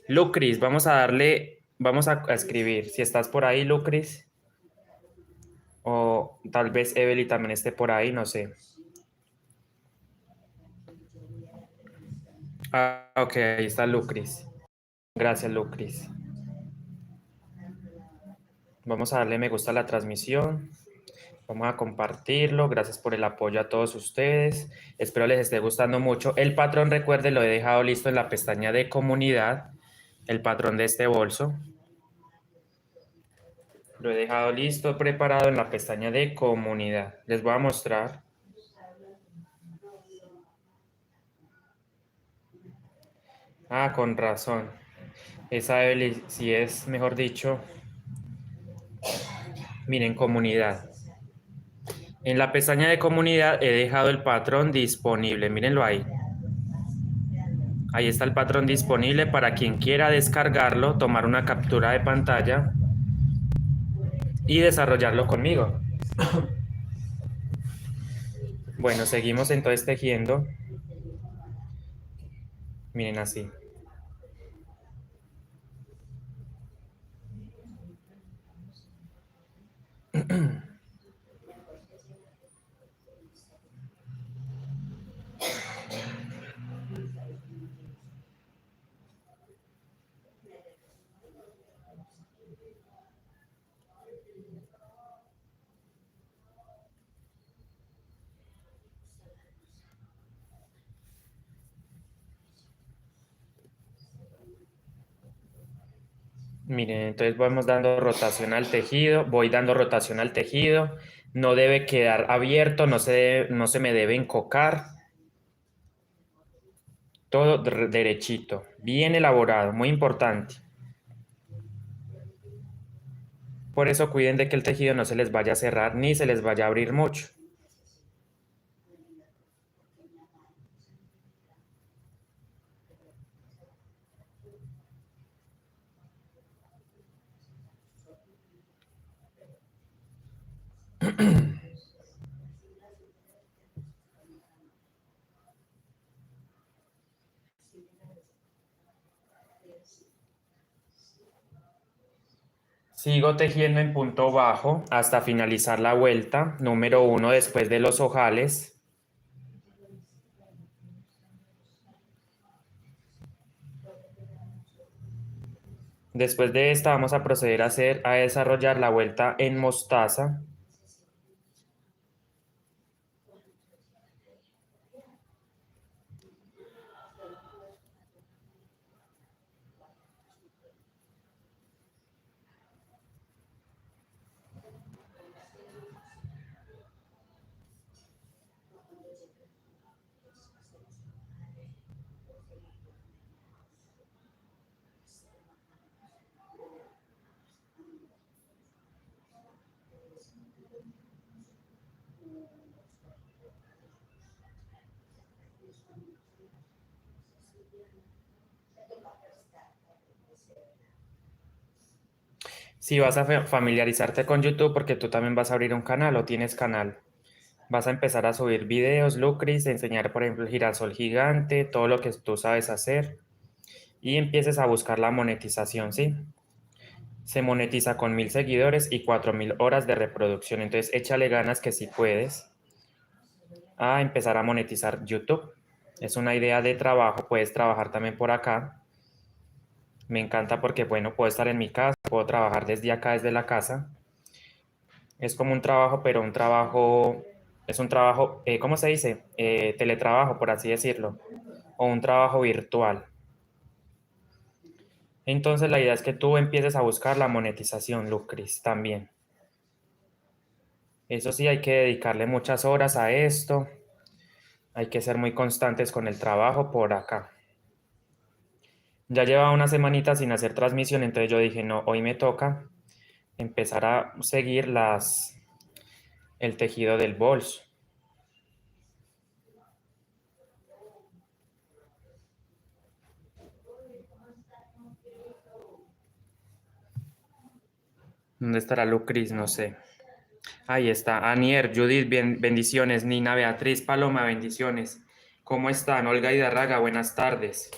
Lucris, vamos a darle, vamos a escribir. Si estás por ahí, Lucris, o tal vez Evely también esté por ahí, no sé. Ah, ok, ahí está Lucris. Gracias, Lucris. Vamos a darle me gusta a la transmisión. Vamos a compartirlo. Gracias por el apoyo a todos ustedes. Espero les esté gustando mucho. El patrón, recuerde, lo he dejado listo en la pestaña de comunidad. El patrón de este bolso. Lo he dejado listo, preparado en la pestaña de comunidad. Les voy a mostrar. Ah, con razón. Esa Evelyn, si es, mejor dicho, miren, comunidad. En la pestaña de comunidad he dejado el patrón disponible. Mírenlo ahí. Ahí está el patrón disponible para quien quiera descargarlo, tomar una captura de pantalla y desarrollarlo conmigo. Bueno, seguimos entonces tejiendo. Miren así. Miren, entonces vamos dando rotación al tejido, voy dando rotación al tejido, no debe quedar abierto, no se me debe encocar, todo derechito, bien elaborado, muy importante. Por eso cuiden de que el tejido no se les vaya a cerrar ni se les vaya a abrir mucho. Sigo tejiendo en punto bajo hasta finalizar la vuelta número 1 después de los ojales. Después de esta vamos a proceder a desarrollar la vuelta en mostaza. Si vas a familiarizarte con YouTube porque tú también vas a abrir un canal o tienes canal. Vas a empezar a subir videos, Lucris, enseñar, por ejemplo, el girasol gigante, todo lo que tú sabes hacer y empieces a buscar la monetización, ¿sí? Se monetiza con 1000 seguidores y 4000 horas de reproducción. Entonces, échale ganas que si puedes a empezar a monetizar YouTube. Es una idea de trabajo, puedes trabajar también por acá. Me encanta porque, bueno, puedo estar en mi casa, puedo trabajar desde acá, desde la casa. Es como un trabajo, pero es un trabajo, ¿cómo se dice? Teletrabajo, por así decirlo, o un trabajo virtual. Entonces la idea es que tú empieces a buscar la monetización, Lucris, también. Eso sí, hay que dedicarle muchas horas a esto. Hay que ser muy constantes con el trabajo por acá. Ya llevaba una semanita sin hacer transmisión, entonces yo dije, no, hoy me toca empezar a seguir el tejido del bolso. ¿Dónde estará Lucris? No sé. Ahí está. Anier, Judith, bendiciones. Nina, Beatriz, Paloma, bendiciones. ¿Cómo están? Olga y Darraga, buenas tardes.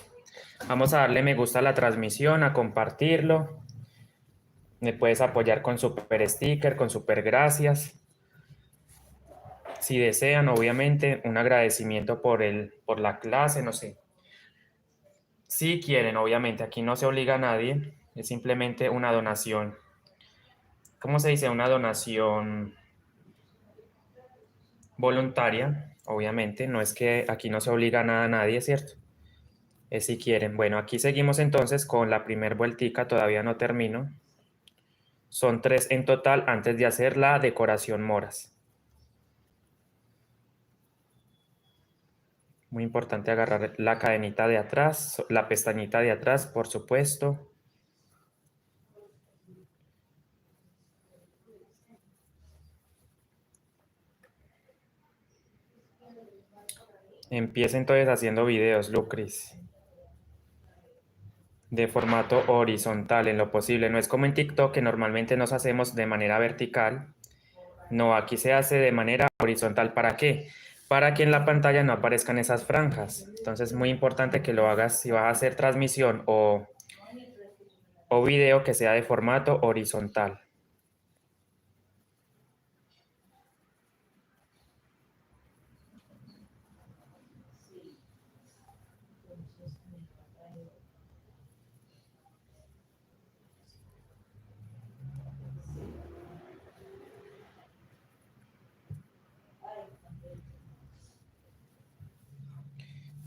Vamos a darle me gusta a la transmisión, a compartirlo. Me puedes apoyar con super sticker, con super gracias. Si desean, obviamente, un agradecimiento por la clase, no sé. Si quieren, obviamente, aquí no se obliga a nadie, es simplemente una donación. ¿Cómo se dice? Una donación voluntaria, obviamente, no es que aquí no se obliga a nada a nadie, ¿cierto? Es si quieren. Bueno, aquí seguimos entonces con la primer vueltica, todavía no termino. Son 3 en total antes de hacer la decoración moras. Muy importante agarrar la cadenita de atrás, la pestañita de atrás, por supuesto. Empieza entonces haciendo videos, Lucris, de formato horizontal en lo posible. No es como en TikTok que normalmente nos hacemos de manera vertical. No, aquí se hace de manera horizontal. ¿Para qué? Para que en la pantalla no aparezcan esas franjas. Entonces es muy importante que lo hagas si vas a hacer transmisión o video que sea de formato horizontal.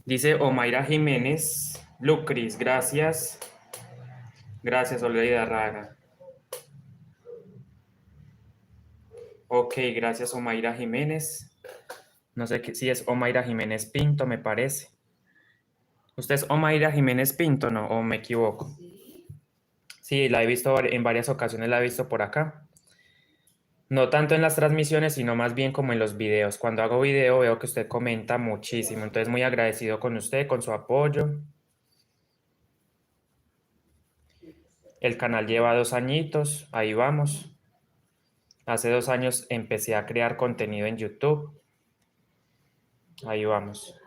Dice Omaira Jiménez, Lucris, gracias. Gracias, Olga Raga. Ok, gracias, Omaira Jiménez. No sé si es Omaira Jiménez Pinto, me parece. ¿Usted es Omaira Jiménez Pinto, no? ¿O me equivoco? Sí, la he visto en varias ocasiones, la he visto por acá. No tanto en las transmisiones, sino más bien como en los videos. Cuando hago video veo que usted comenta muchísimo, entonces muy agradecido con usted, con su apoyo. El canal lleva 2 añitos, ahí vamos. Hace 2 años empecé a crear contenido en YouTube. Ahí vamos.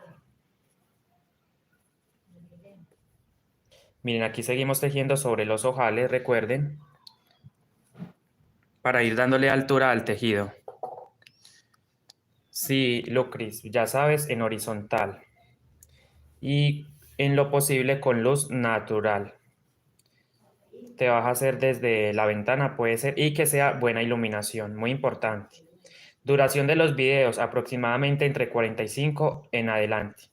Miren, aquí seguimos tejiendo sobre los ojales, recuerden, para ir dándole altura al tejido. Sí, Lucris, ya sabes, en horizontal. Y en lo posible con luz natural. Te vas a hacer desde la ventana, puede ser, y que sea buena iluminación, muy importante. Duración de los videos, aproximadamente entre 45 en adelante.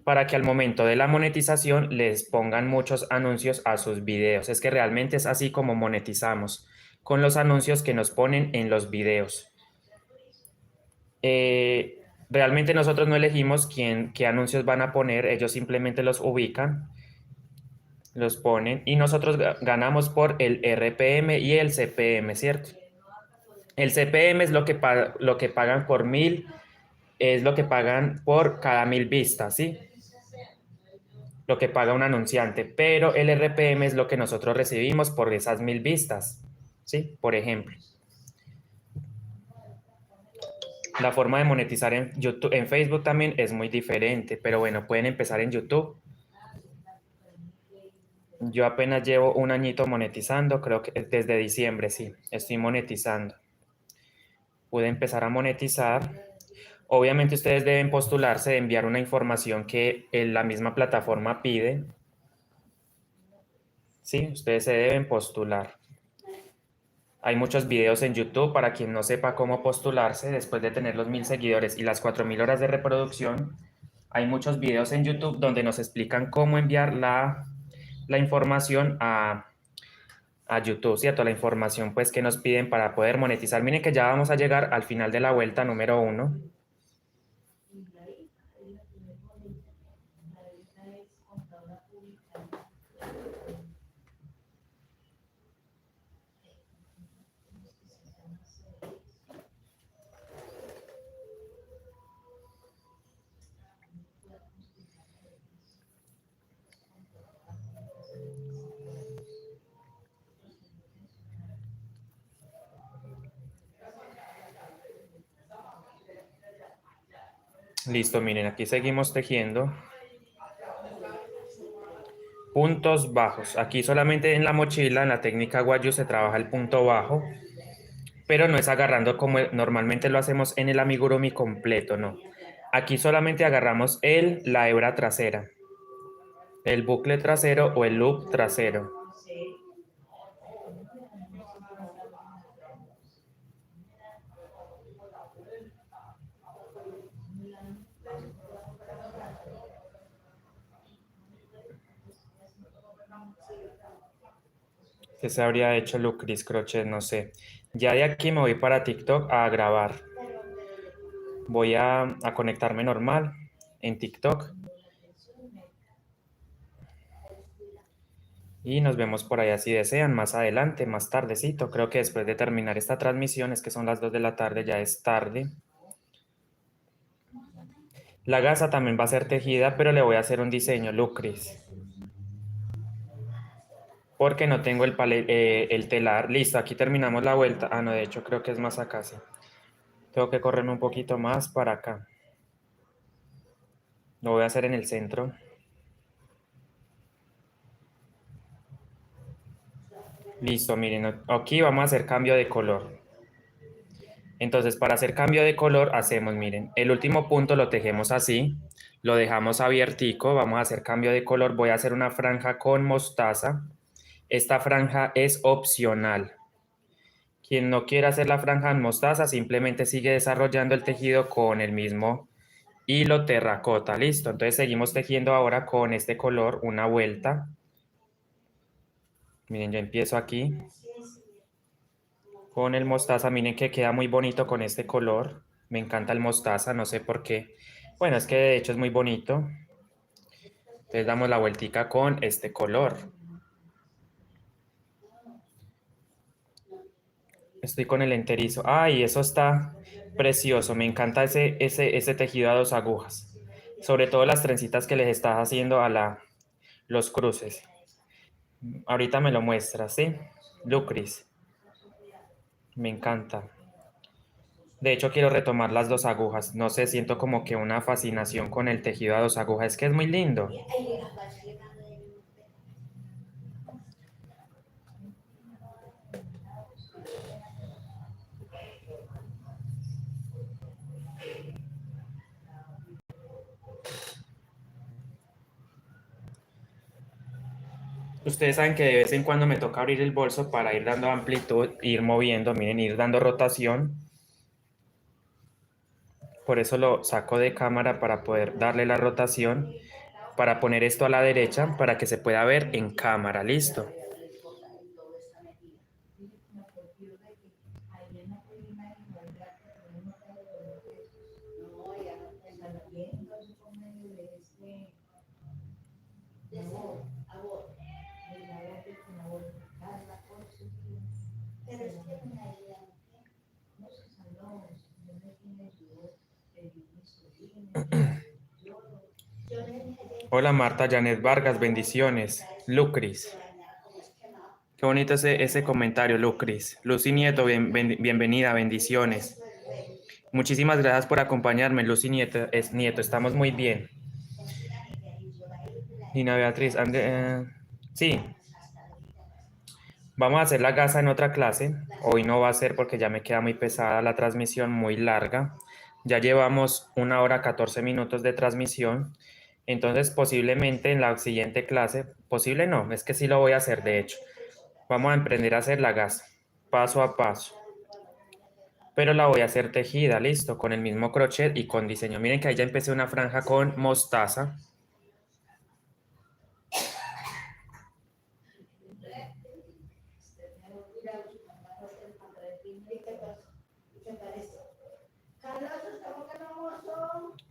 Para que al momento de la monetización les pongan muchos anuncios a sus videos. Es que realmente es así como monetizamos, con los anuncios que nos ponen en los videos. Realmente nosotros no elegimos qué anuncios van a poner, ellos simplemente los ubican, los ponen y nosotros ganamos por el RPM y el CPM, ¿cierto? El CPM es lo que pagan por 1000, es lo que pagan por cada 1000 vistas, ¿sí? Lo que paga un anunciante, pero el RPM es lo que nosotros recibimos por esas 1000 vistas, ¿sí? Por ejemplo. La forma de monetizar en YouTube, en Facebook también es muy diferente, pero bueno, pueden empezar en YouTube. Yo apenas llevo un añito monetizando, creo que desde diciembre, sí, estoy monetizando. Pude empezar a monetizar. Obviamente ustedes deben postularse, enviar una información que la misma plataforma pide. Sí, ustedes se deben postular. Hay muchos videos en YouTube para quien no sepa cómo postularse después de tener los 1000 seguidores y las 4000 horas de reproducción. Hay muchos videos en YouTube donde nos explican cómo enviar la información a YouTube, ¿cierto? La información pues que nos piden para poder monetizar. Miren que ya vamos a llegar al final de la vuelta número 1. Listo, miren, aquí seguimos tejiendo. Puntos bajos. Aquí solamente en la mochila, en la técnica Guayu, se trabaja el punto bajo, pero no es agarrando como normalmente lo hacemos en el amigurumi completo, no. Aquí solamente agarramos la hebra trasera, el bucle trasero o el loop trasero. ¿Qué se habría hecho Lucris Crochet? No sé. Ya de aquí me voy para TikTok a grabar. Voy a conectarme normal en TikTok. Y nos vemos por allá si desean, más adelante, más tardecito. Creo que después de terminar esta transmisión, es que son las 2 de la tarde, ya es tarde. La gasa también va a ser tejida, pero le voy a hacer un diseño Lucris. Porque no tengo el telar. Listo, aquí terminamos la vuelta. Ah, no, de hecho creo que es más acá, sí. Tengo que correrme un poquito más para acá. Lo voy a hacer en el centro. Listo, miren, aquí vamos a hacer cambio de color. Entonces, para hacer cambio de color, hacemos, miren, el último punto lo tejemos así, lo dejamos abiertico, vamos a hacer cambio de color, voy a hacer una franja con mostaza. Esta franja es opcional. Quien no quiera hacer la franja en mostaza, simplemente sigue desarrollando el tejido con el mismo hilo terracota, listo. Entonces seguimos tejiendo ahora con este color una vuelta. Miren, yo empiezo aquí con el mostaza, miren que queda muy bonito con este color. Me encanta el mostaza, no sé por qué. Bueno, es que de hecho es muy bonito. Entonces damos la vueltica con este color. Estoy con el enterizo. Ay, eso está precioso. Me encanta ese tejido a 2 agujas. Sobre todo las trencitas que les estás haciendo a los cruces. Ahorita me lo muestras, ¿sí? Lucris. Me encanta. De hecho, quiero retomar las 2 agujas. No sé, siento como que una fascinación con el tejido a 2 agujas. Es que es muy lindo. Ustedes saben que de vez en cuando me toca abrir el bolso para ir dando amplitud, ir moviendo, miren, ir dando rotación. Por eso lo saco de cámara para poder darle la rotación, para poner esto a la derecha para que se pueda ver en cámara. Listo. Hola Marta Janet Vargas, bendiciones. Lucris. Qué bonito ese comentario, Lucris. Lucy Nieto, bienvenida, bendiciones. Muchísimas gracias por acompañarme, Lucy Nieto, estamos muy bien. Nina Beatriz, sí, vamos a hacer la gasa en otra clase. Hoy no va a ser porque ya me queda muy pesada la transmisión, muy larga. Ya llevamos 1 hora 14 minutos de transmisión. Entonces, posiblemente en la siguiente clase, posible no, es que sí lo voy a hacer, de hecho. Vamos a emprender a hacer la gasa, paso a paso. Pero la voy a hacer tejida, listo, con el mismo crochet y con diseño. Miren que ahí ya empecé una franja con mostaza.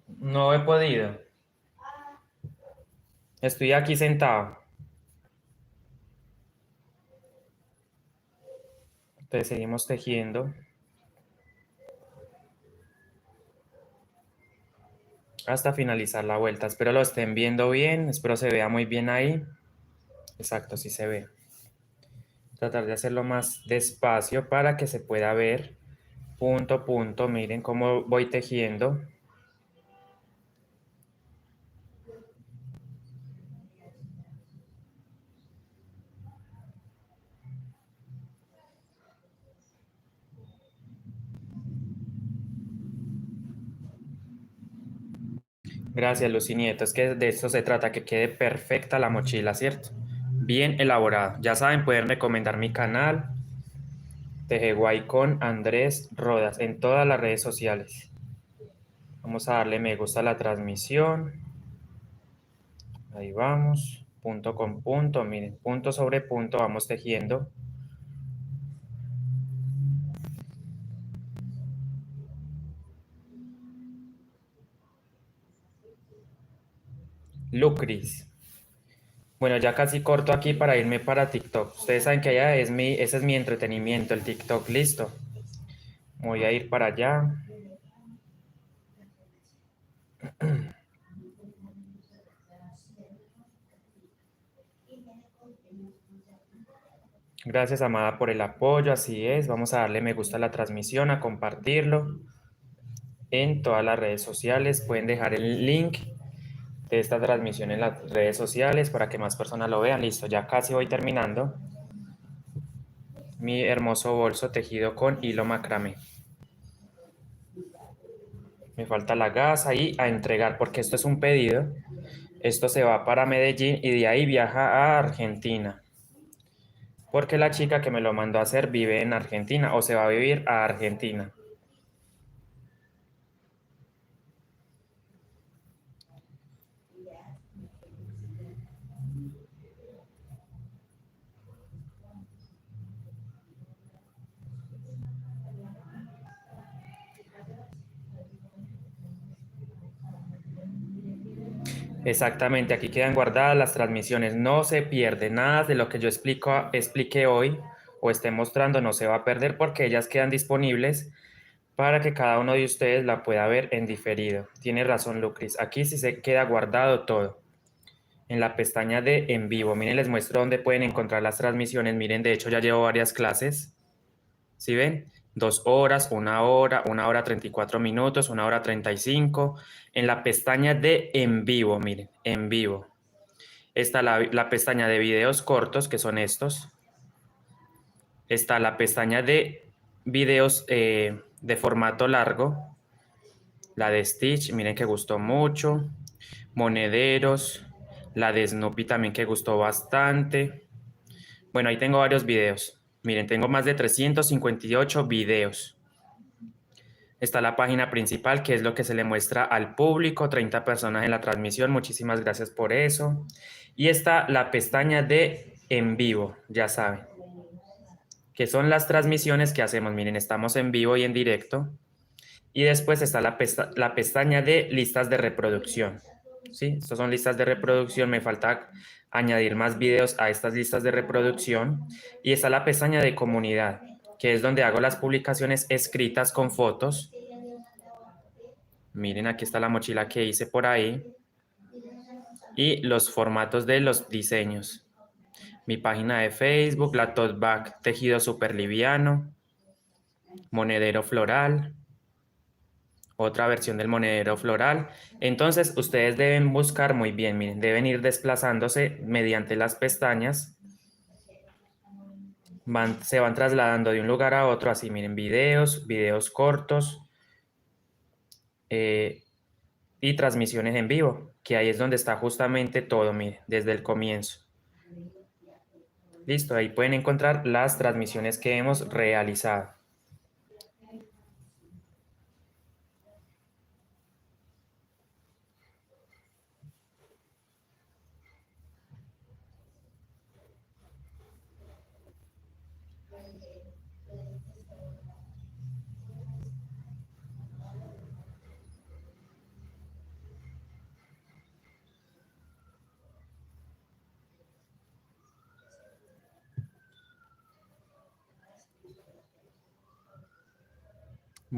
No he podido. Estoy aquí sentado. Entonces seguimos tejiendo hasta finalizar la vuelta. Espero lo estén viendo bien, espero se vea muy bien ahí. Exacto, sí se ve. Tratar de hacerlo más despacio para que se pueda ver punto a punto. Miren cómo voy tejiendo. Gracias, Lucy Nieto. Es que de esto se trata, que quede perfecta la mochila, ¿cierto? Bien elaborada. Ya saben, pueden recomendar mi canal, Tejeguay con Andrés Rodas, en todas las redes sociales. Vamos a darle me gusta a la transmisión. Ahí vamos. punto con punto, miren, punto sobre punto vamos tejiendo. Lucris. Bueno, ya casi corto aquí para irme para TikTok. Ustedes saben que allá ese es mi entretenimiento, el TikTok, listo. Voy a ir para allá. Gracias, amada, por el apoyo, así es. Vamos a darle me gusta a la transmisión, a compartirlo en todas las redes sociales. Pueden dejar el link de esta transmisión en las redes sociales para que más personas lo vean. Listo, ya casi voy terminando mi hermoso bolso tejido con hilo macramé. Me falta la gasa y a entregar porque esto es un pedido. Esto se va para Medellín y de ahí viaja a Argentina. Porque la chica que me lo mandó a hacer vive en Argentina o se va a vivir a Argentina. Exactamente, aquí quedan guardadas las transmisiones. No se pierde nada de lo que yo expliqué hoy o esté mostrando, no se va a perder porque ellas quedan disponibles para que cada uno de ustedes la pueda ver en diferido. Tiene razón, Lucris. Aquí sí se queda guardado todo. En la pestaña de en vivo. Miren, les muestro dónde pueden encontrar las transmisiones. Miren, de hecho ya llevo varias clases. ¿Sí ven? 2 horas, 1 hora 34 minutos, 1 hora 35. En la pestaña de en vivo, miren, en vivo. Está la pestaña de videos cortos, que son estos. Está la pestaña de videos de formato largo. La de Stitch, miren que gustó mucho. Monederos. La de Snoopy también que gustó bastante. Bueno, ahí tengo varios videos. Miren, tengo más de 358 videos. Está la página principal, que es lo que se le muestra al público, 30 personas en la transmisión, muchísimas gracias por eso. Y está la pestaña de en vivo, ya saben, que son las transmisiones que hacemos. Miren, estamos en vivo y en directo. Y después está la pestaña de listas de reproducción. ¿Sí? Estas son listas de reproducción, me falta añadir más videos a estas listas de reproducción. Y está la pestaña de comunidad, que es donde hago las publicaciones escritas con fotos. Miren, aquí está la mochila que hice por ahí y los formatos de los diseños. Mi página de Facebook, la tote bag tejido súper liviano, monedero floral, otra versión del monedero floral. Entonces, ustedes deben buscar muy bien, miren, deben ir desplazándose mediante las pestañas. Se van trasladando de un lugar a otro, así, miren, videos cortos, y transmisiones en vivo, que ahí es donde está justamente todo, miren, desde el comienzo. Listo, ahí pueden encontrar las transmisiones que hemos realizado.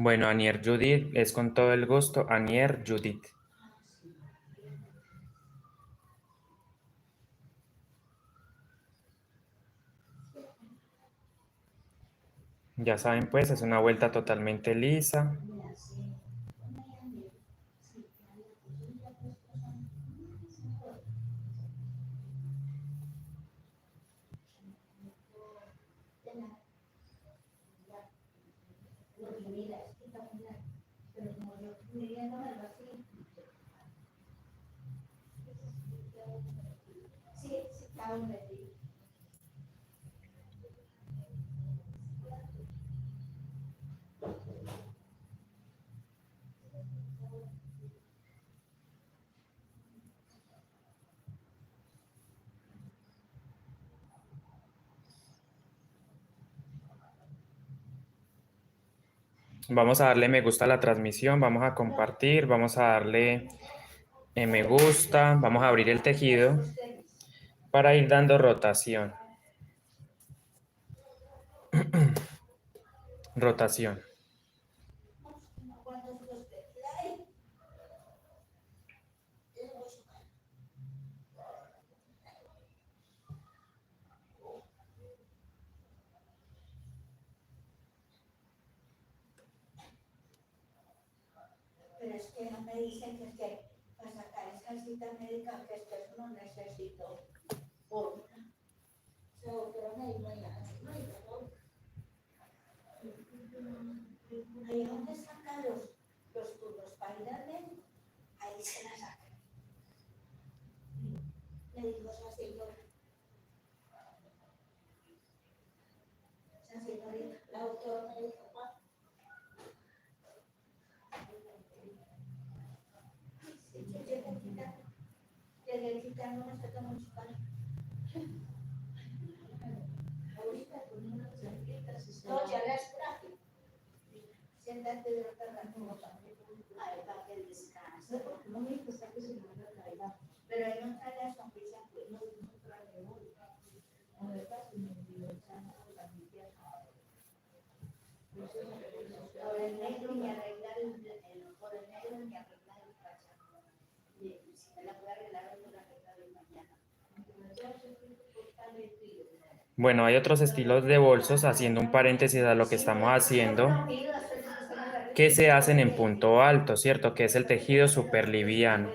Bueno, Anier Judith, es con todo el gusto, Anier Judith. Ya saben, pues, es una vuelta totalmente lisa. Vamos a darle me gusta a la transmisión, vamos a compartir, vamos a darle me gusta, vamos a abrir el tejido para ir dando rotación. Rotación. Pero es que no me dicen que es que para sacar esa cita médica que esto no necesito fórmula. Se doctora me dijo ya, ahí donde sacan los turnos para ir al médico, ahí se la sacan. Le dijo esa señorita, la doctora me dijo, llegué quitando no sé cómo mucho para. No, ya las traje. Siéntate de otra manera. Ay, para que descanse. No me gusta que se me caiga. Pero ahí no trae la sonrisa, pues no trae hoy. La verdad, se me olvidó echando la limpieza. Por el negro me arregla por el negro me arregla el cachaco. Y si me la voy a arreglar, me la arreglaré mañana. Bueno, hay otros estilos de bolsos, haciendo un paréntesis a lo que estamos haciendo, que se hacen en punto alto, ¿cierto? Que es el tejido súper liviano.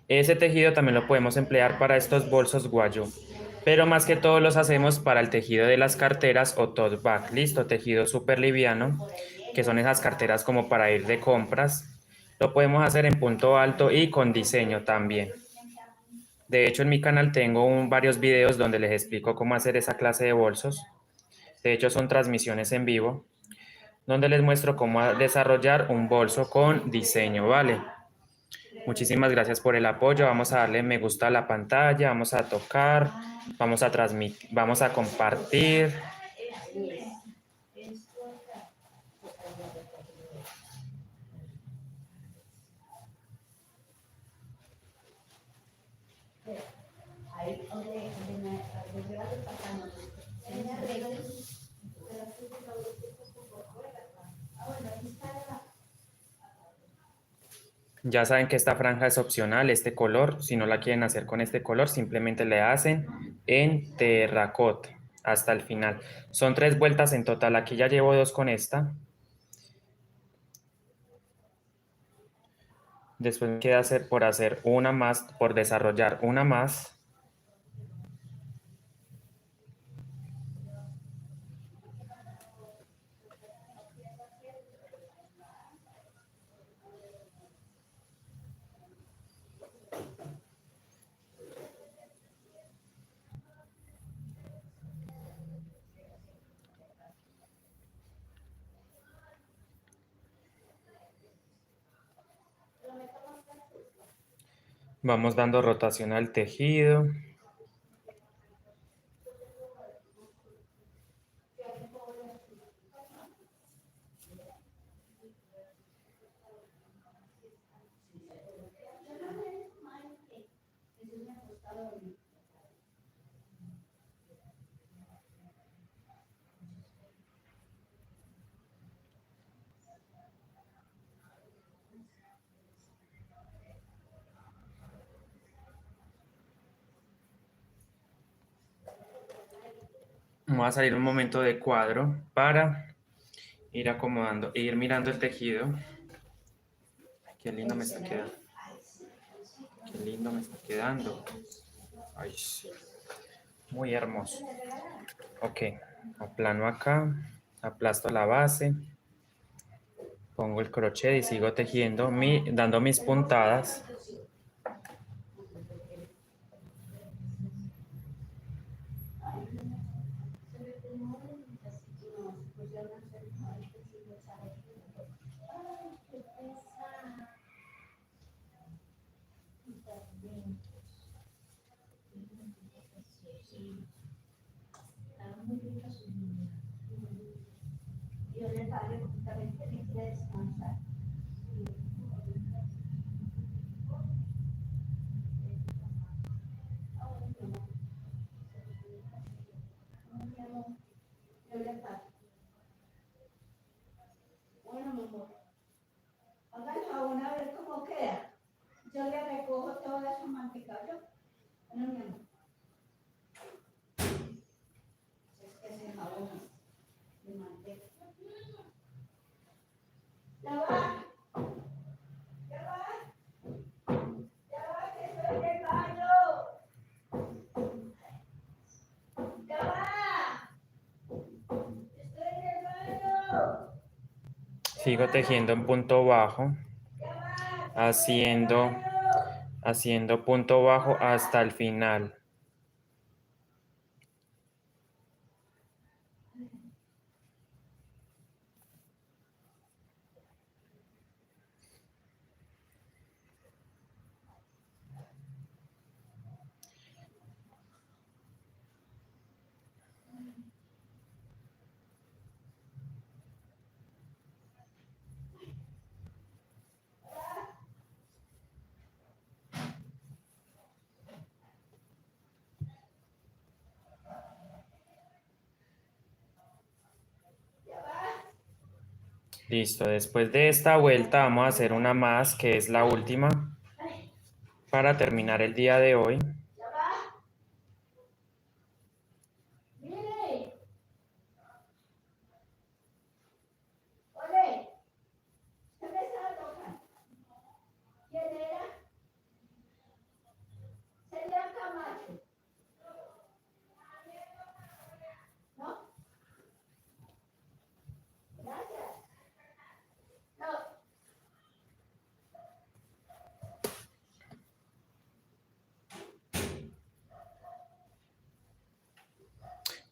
Ese tejido también lo podemos emplear para estos bolsos guayú, pero más que todo los hacemos para el tejido de las carteras o tote bag. Listo, tejido súper liviano, que son esas carteras como para ir de compras. Lo podemos hacer en punto alto y con diseño también. De hecho, en mi canal tengo varios videos donde les explico cómo hacer esa clase de bolsos. De hecho, son transmisiones en vivo, donde les muestro cómo desarrollar un bolso con diseño, ¿vale? Muchísimas gracias por el apoyo. Vamos a darle me gusta a la pantalla, vamos a tocar, vamos a transmitir, vamos a compartir. Ya saben que esta franja es opcional, este color. Si no la quieren hacer con este color, simplemente le hacen en terracota hasta el final. Son 3 vueltas en total. Aquí ya llevo 2 con esta. Después me queda por hacer una más, por desarrollar una más. Vamos dando rotación al tejido. Vamos a salir un momento de cuadro para ir acomodando e ir mirando el tejido. Qué lindo me está quedando. Qué lindo me está quedando. Ay, sí. Muy hermoso. Ok, aplano acá, aplasto la base, pongo el crochet y sigo tejiendo, dando mis puntadas. No, mi amor. Es que se jabón de manteca. ¿Ya va? ¿Ya va? ¿Ya va que estoy en el baño? ¿Ya va? Estoy en el baño. Sigo tejiendo en punto bajo, ¿Ya va? Que estoy en el haciendo, baño. haciendo punto bajo hasta el final. Listo, después de esta vuelta vamos a hacer una más, que es la última, para terminar el día de hoy. ¿Ya va? Mire. Ole. ¿Qué me estaba tocando? ¿Quién era? Señor Camacho. ¿No? Gracias. No.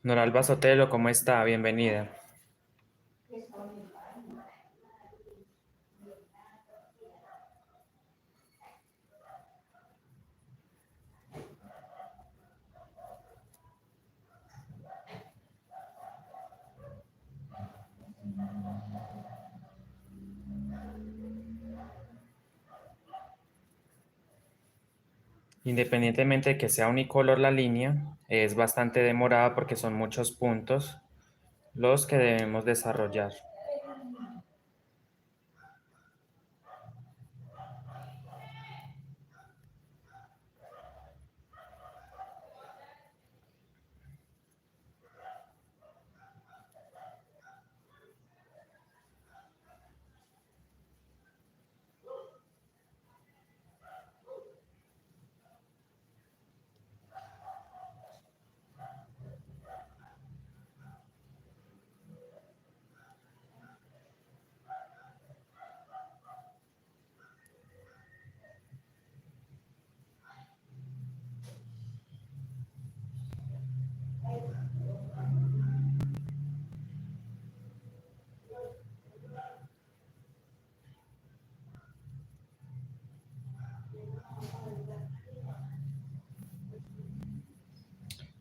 Noralba Sotelo, ¿cómo está? Bienvenida. Independientemente de que sea unicolor la línea, es bastante demorada porque son muchos puntos los que debemos desarrollar.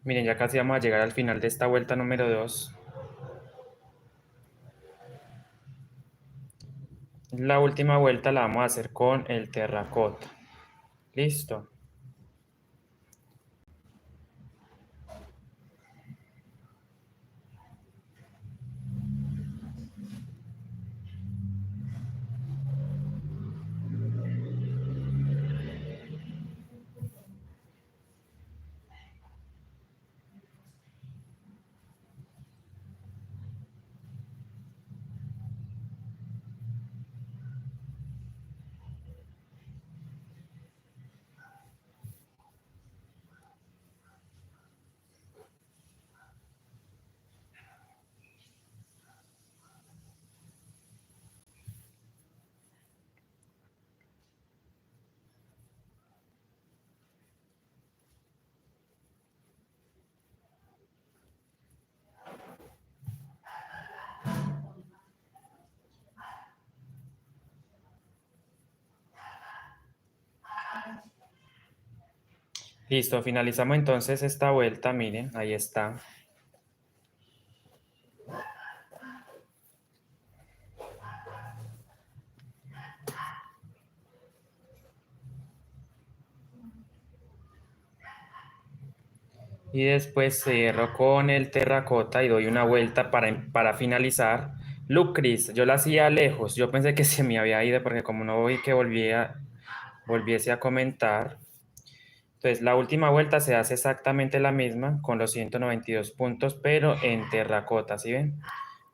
Miren, ya casi vamos a llegar al final de esta vuelta número 2. La última vuelta la vamos a hacer con el terracota. Listo. Listo, finalizamos entonces esta vuelta. Miren, ahí está. Y después cierro con el terracota y doy una vuelta para finalizar. Lucris, yo la hacía lejos. Yo pensé que se me había ido porque como no vi que volviese a comentar. Entonces, la última vuelta se hace exactamente la misma con los 192 puntos, pero en terracota, ¿sí ven?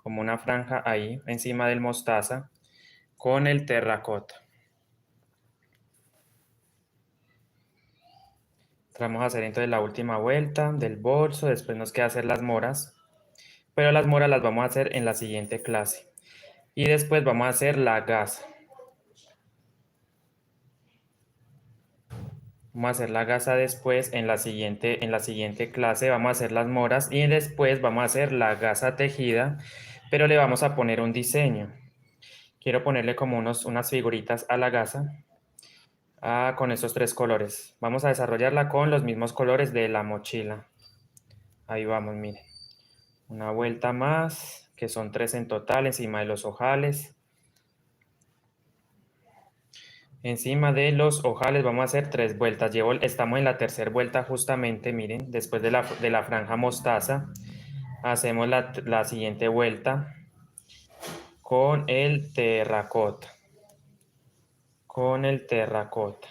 Como una franja ahí encima del mostaza con el terracota. Vamos a hacer entonces la última vuelta del bolso, después nos queda hacer las moras, pero las moras las vamos a hacer en la siguiente clase. Y después vamos a hacer la gasa. Vamos a hacer la gasa después en la siguiente clase. Vamos a hacer las moras y después vamos a hacer la gasa tejida, pero le vamos a poner un diseño. Quiero ponerle como unas figuritas a la gasa con estos 3 colores. Vamos a desarrollarla con los mismos colores de la mochila. Ahí vamos, miren. Una vuelta más, que son 3 en total, encima de los ojales. Encima de los ojales vamos a hacer 3 vueltas. Estamos en la tercera vuelta justamente, miren, después de la franja mostaza. Hacemos la siguiente vuelta con el terracota. Con el terracota.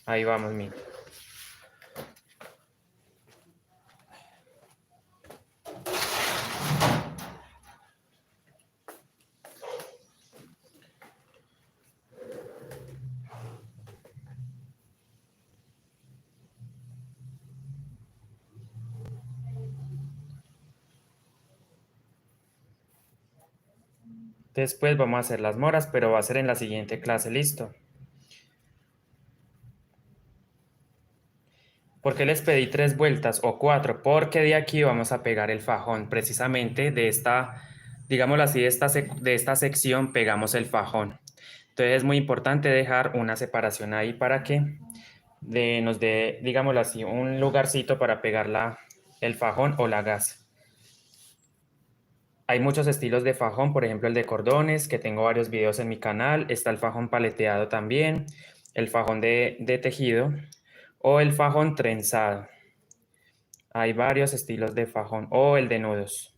Ahí vamos, miren. Después vamos a hacer las moras, pero va a ser en la siguiente clase, ¿listo? ¿Por qué les pedí 3 vueltas o 4? Porque de aquí vamos a pegar el fajón. Precisamente de esta, digámoslo así, de esta sección pegamos el fajón. Entonces es muy importante dejar una separación ahí para que nos dé, digámoslo así, un lugarcito para pegar el fajón o la gasa. Hay muchos estilos de fajón, por ejemplo el de cordones, que tengo varios videos en mi canal. Está el fajón paleteado también, el fajón de tejido o el fajón trenzado. Hay varios estilos de fajón o el de nudos.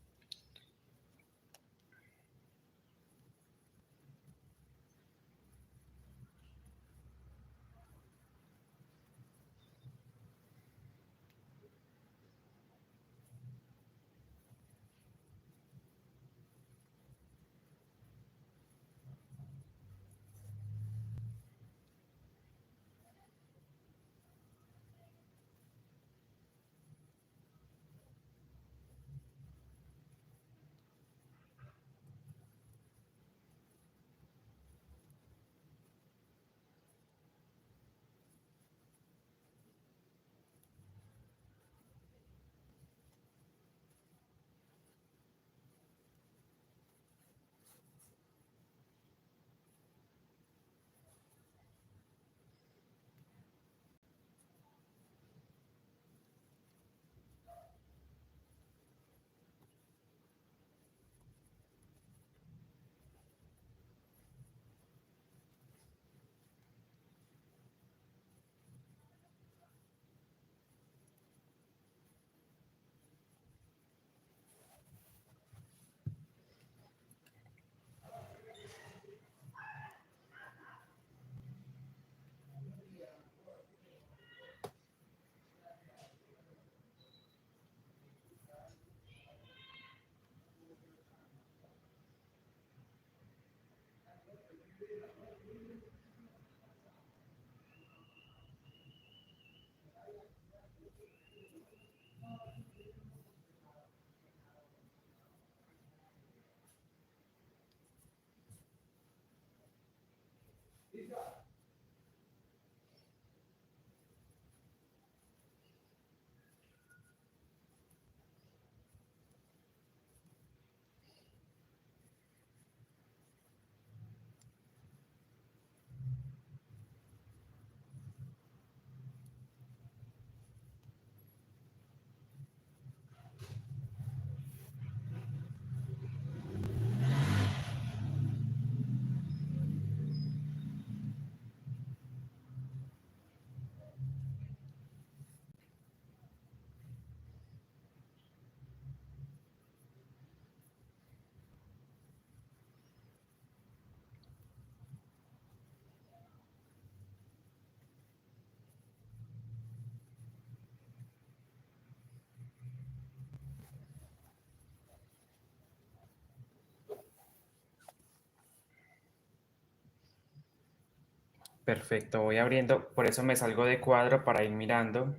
Perfecto, voy abriendo, por eso me salgo de cuadro para ir mirando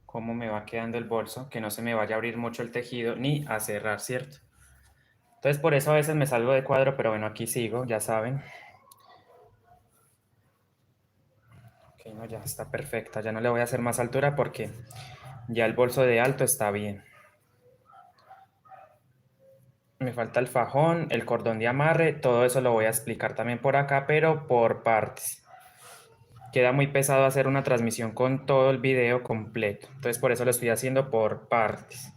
cómo me va quedando el bolso, que no se me vaya a abrir mucho el tejido ni a cerrar, ¿cierto? Entonces por eso a veces me salgo de cuadro, pero bueno, aquí sigo, ya saben. Ok, no, ya está perfecta, ya no le voy a hacer más altura porque ya el bolso de alto está bien. Me falta el fajón, el cordón de amarre, todo eso lo voy a explicar también por acá, pero por partes. Queda muy pesado hacer una transmisión con todo el video completo, entonces por eso lo estoy haciendo por partes.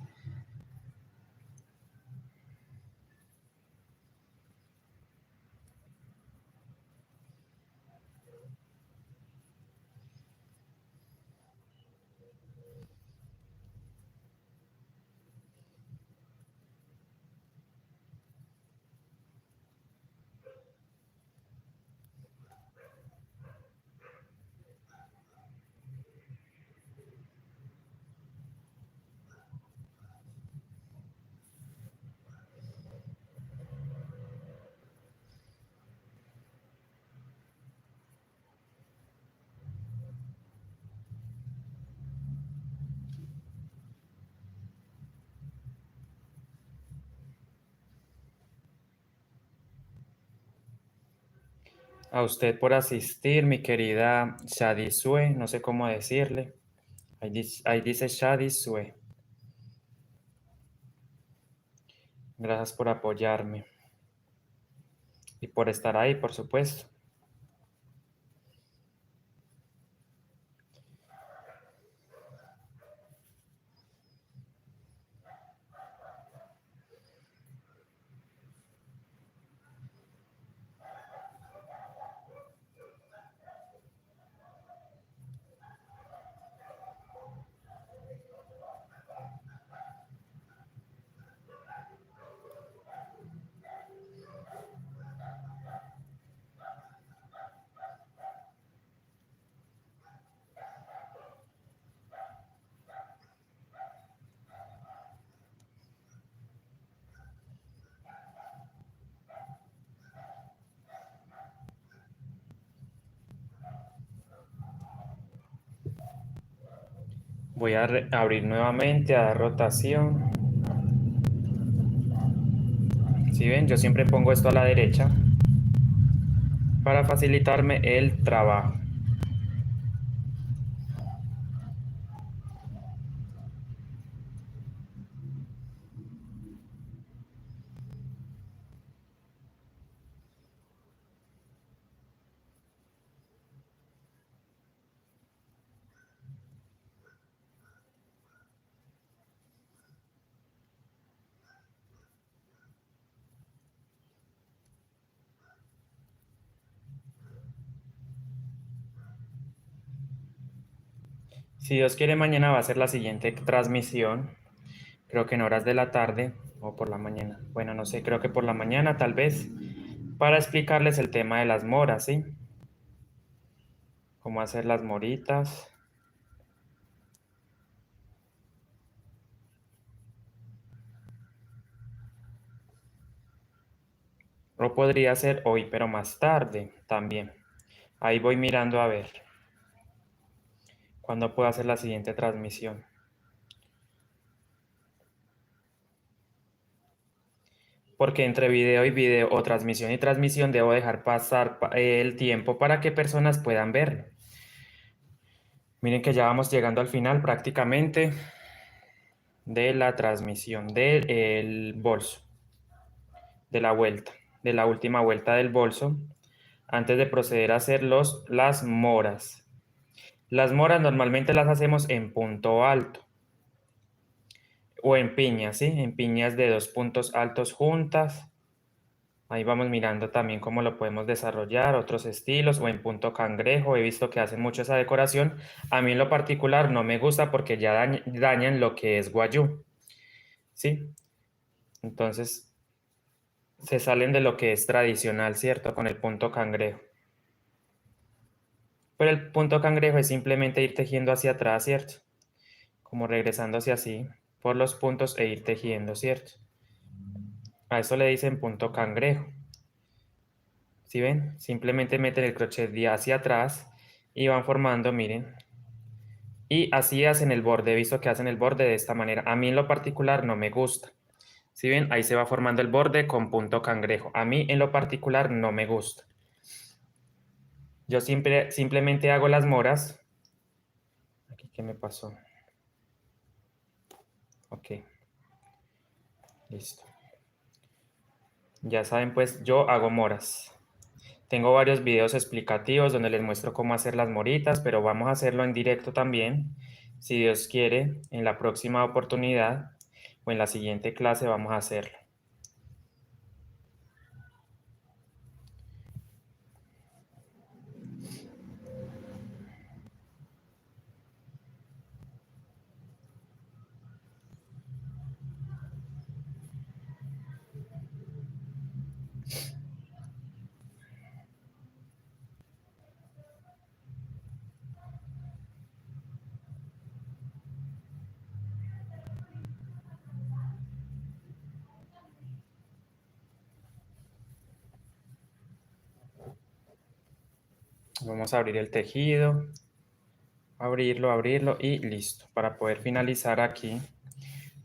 A usted por asistir, mi querida Shadi Sue, no sé cómo decirle. Ahí dice Shadi Sue. Gracias por apoyarme y por estar ahí, por supuesto. Voy a abrir nuevamente, a dar rotación. Si ven, yo siempre pongo esto a la derecha para facilitarme el trabajo. Si Dios quiere, mañana va a ser la siguiente transmisión. Creo que en horas de la tarde o por la mañana. Bueno, no sé, creo que por la mañana tal vez, para explicarles el tema de las moras, ¿sí? Cómo hacer las moritas. O podría ser hoy, pero más tarde también. Ahí voy mirando a ver cuándo puedo hacer la siguiente transmisión. Porque entre video y video o transmisión y transmisión debo dejar pasar el tiempo para que personas puedan ver. Miren que ya vamos llegando al final prácticamente de la transmisión del bolso, de la vuelta, de la última vuelta del bolso, antes de proceder a hacer las moras. Las moras normalmente las hacemos en punto alto o en piñas, ¿sí? En piñas de 2 puntos altos juntas. Ahí vamos mirando también cómo lo podemos desarrollar, otros estilos o en punto cangrejo. He visto que hacen mucho esa decoración. A mí en lo particular no me gusta porque ya dañan lo que es guayú, ¿sí? Entonces se salen de lo que es tradicional, ¿cierto? Con el punto cangrejo. Pero el punto cangrejo es simplemente ir tejiendo hacia atrás, ¿cierto? Como regresándose así por los puntos e ir tejiendo, ¿cierto? A eso le dicen punto cangrejo. ¿Sí ven? Simplemente meten el crochet hacia atrás y van formando, miren. Y así hacen el borde. He visto que hacen el borde de esta manera. A mí en lo particular no me gusta. ¿Sí ven? Ahí se va formando el borde con punto cangrejo. A mí en lo particular no me gusta. Yo simplemente hago las moras. Aquí, ¿qué me pasó? Ok. Listo. Ya saben, pues yo hago moras. Tengo varios videos explicativos donde les muestro cómo hacer las moritas, pero vamos a hacerlo en directo también. Si Dios quiere, en la próxima oportunidad o en la siguiente clase vamos a hacerlo. Vamos a abrir el tejido, abrirlo y listo. Para poder finalizar aquí,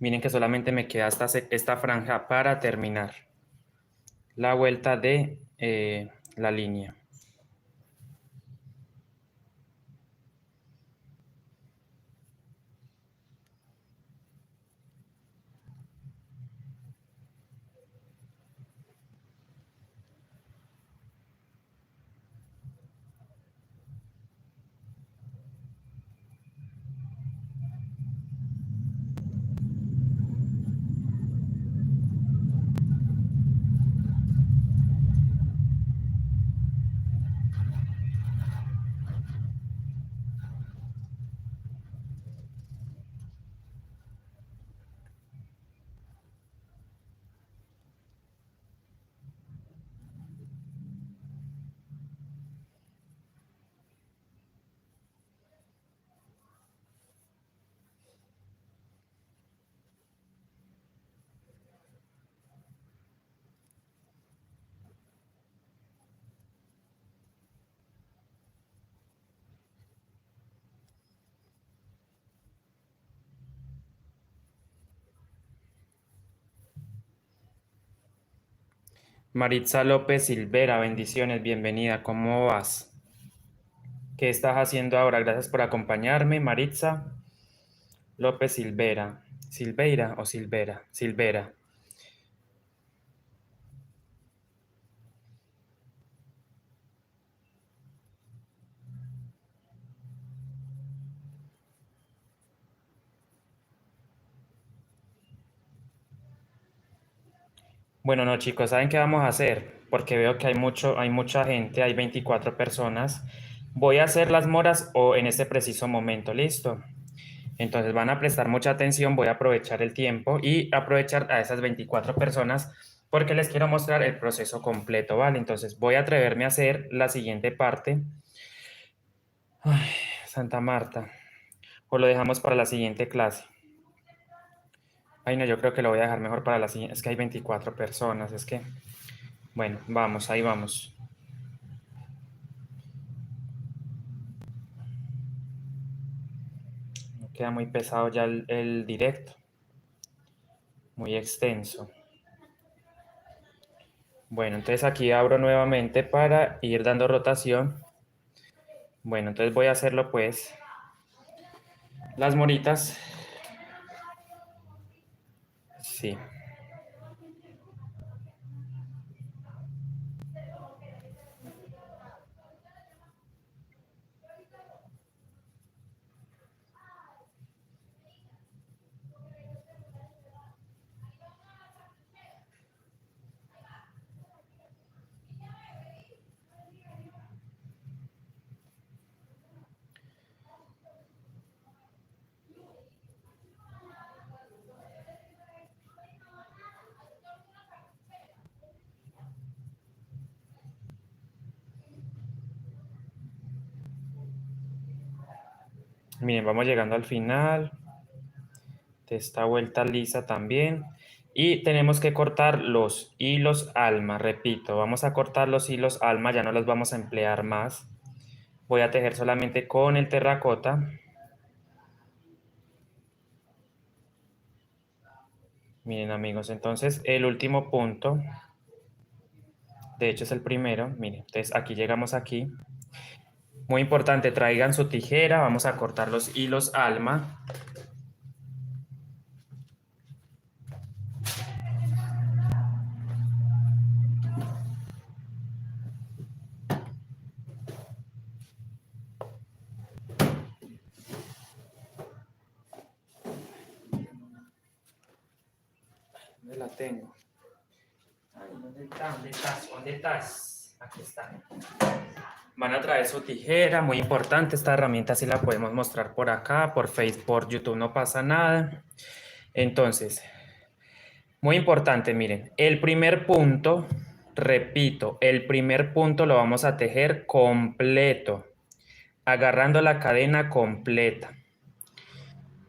miren que solamente me queda esta franja para terminar la vuelta de la línea. Maritza López Silvera, bendiciones, bienvenida, ¿cómo vas? ¿Qué estás haciendo ahora? Gracias por acompañarme, Maritza López Silvera. ¿Silveira o Silvera? Silvera. Bueno, no, chicos, ¿saben qué vamos a hacer? Porque veo que hay mucha gente, hay 24 personas. Voy a hacer las moras o en este preciso momento, ¿listo? Entonces van a prestar mucha atención, voy a aprovechar el tiempo y aprovechar a esas 24 personas porque les quiero mostrar el proceso completo, ¿vale? Entonces voy a atreverme a hacer la siguiente parte. Ay, Santa Marta. O lo dejamos para la siguiente clase. Ay, no, yo creo que lo voy a dejar mejor para la siguiente. Es que hay 24 personas, es que... Bueno, vamos, ahí vamos. No queda muy pesado ya el directo. Muy extenso. Bueno, entonces aquí abro nuevamente para ir dando rotación. Bueno, entonces voy a hacerlo pues. Las moritas. Sí. Miren, vamos llegando al final de esta vuelta lisa también. Y tenemos que cortar los hilos alma, repito, vamos a cortar los hilos alma, ya no los vamos a emplear más. Voy a tejer solamente con el terracota. Miren amigos, entonces el último punto, de hecho es el primero, miren, entonces aquí llegamos aquí. Muy importante, traigan su tijera, vamos a cortar los hilos alma. ¿Dónde la tengo? Ay, ¿dónde está? ¿Dónde estás? ¿Dónde estás? Aquí está. Van a traer su tijera, muy importante, esta herramienta sí la podemos mostrar por acá, por Facebook, por YouTube no pasa nada. Entonces, muy importante, miren, el primer punto, repito, el primer punto lo vamos a tejer completo, agarrando la cadena completa,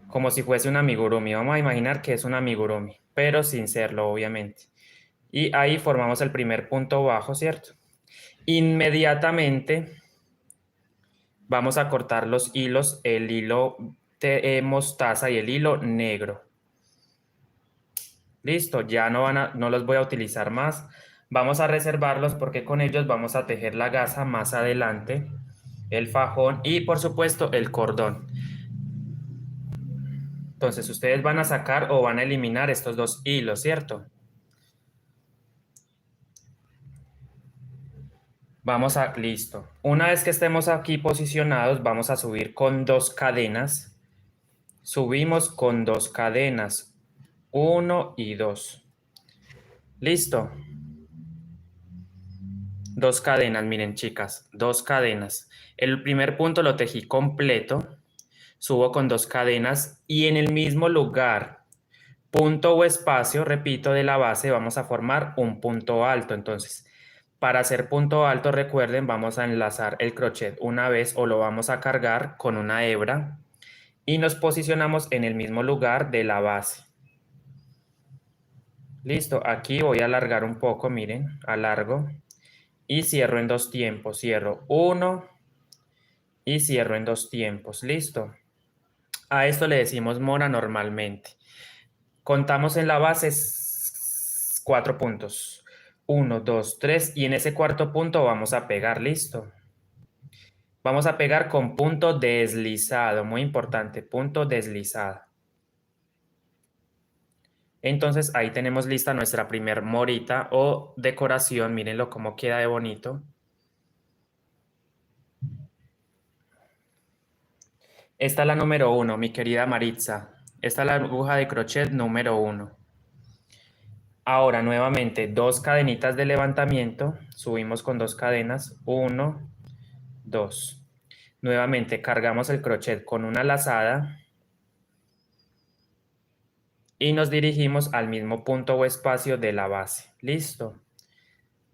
como si fuese un amigurumi. Vamos a imaginar que es un amigurumi, pero sin serlo, obviamente. Y ahí formamos el primer punto bajo, ¿cierto? Inmediatamente vamos a cortar los hilos, el hilo mostaza y el hilo negro. Listo, ya no los voy a utilizar más. Vamos a reservarlos porque con ellos vamos a tejer la gasa más adelante, el fajón y por supuesto el cordón. Entonces ustedes van a sacar o van a eliminar estos dos hilos, ¿cierto? Listo. Una vez que estemos aquí posicionados, vamos a subir con 2 cadenas. Subimos con 2 cadenas, 1 y 2. Listo. 2 cadenas, miren chicas, 2 cadenas. El primer punto lo tejí completo, subo con 2 cadenas y en el mismo lugar, punto o espacio, repito, de la base, vamos a formar un punto alto. Entonces, para hacer punto alto, recuerden, vamos a enlazar el crochet una vez o lo vamos a cargar con una hebra y nos posicionamos en el mismo lugar de la base. Listo, aquí voy a alargar un poco, miren, alargo y cierro en 2 tiempos. Cierro 1 y cierro en 2 tiempos. Listo. A esto le decimos mora normalmente. Contamos en la base 4 puntos. 1, 2, 3 y en ese cuarto punto vamos a pegar. Listo. Vamos a pegar con punto deslizado. Muy importante, punto deslizado. Entonces ahí tenemos lista nuestra primer morita o decoración. Mírenlo cómo queda de bonito. Esta es la número 1, mi querida Maritza. Esta es la aguja de crochet número 1. Ahora nuevamente 2 cadenitas de levantamiento. Subimos con 2 cadenas. 1, 2. Nuevamente cargamos el crochet con una lazada. Y nos dirigimos al mismo punto o espacio de la base. Listo.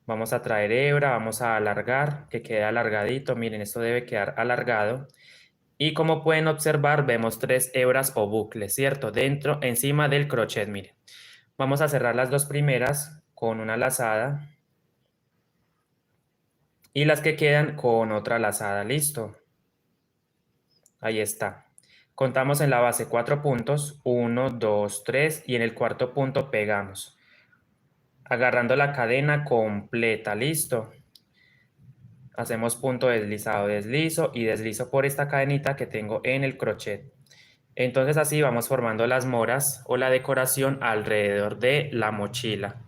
Vamos a traer hebra, vamos a alargar, que quede alargadito. Miren, esto debe quedar alargado. Y como pueden observar, vemos 3 hebras o bucles, ¿cierto? Dentro, encima del crochet, miren. Vamos a cerrar las 2 primeras con una lazada. Y las que quedan con otra lazada, ¿listo? Ahí está. Contamos en la base 4 puntos, 1, 2, 3 y en el cuarto punto pegamos. Agarrando la cadena completa, ¿listo? Hacemos punto deslizado, deslizo y deslizo por esta cadenita que tengo en el crochet. Entonces así vamos formando las moras o la decoración alrededor de la mochila.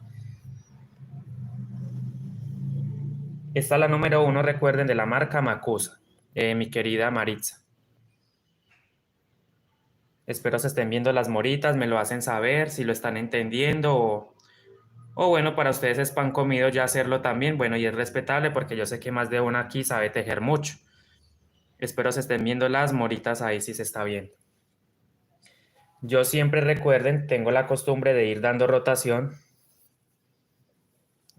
Esta es la número 1, recuerden, de la marca Macusa, mi querida Maritza. Espero se estén viendo las moritas, me lo hacen saber si lo están entendiendo o bueno, para ustedes es pan comido ya hacerlo también. Bueno, y es respetable porque yo sé que más de una aquí sabe tejer mucho. Espero se estén viendo las moritas ahí si se está viendo. Yo siempre, recuerden, tengo la costumbre de ir dando rotación.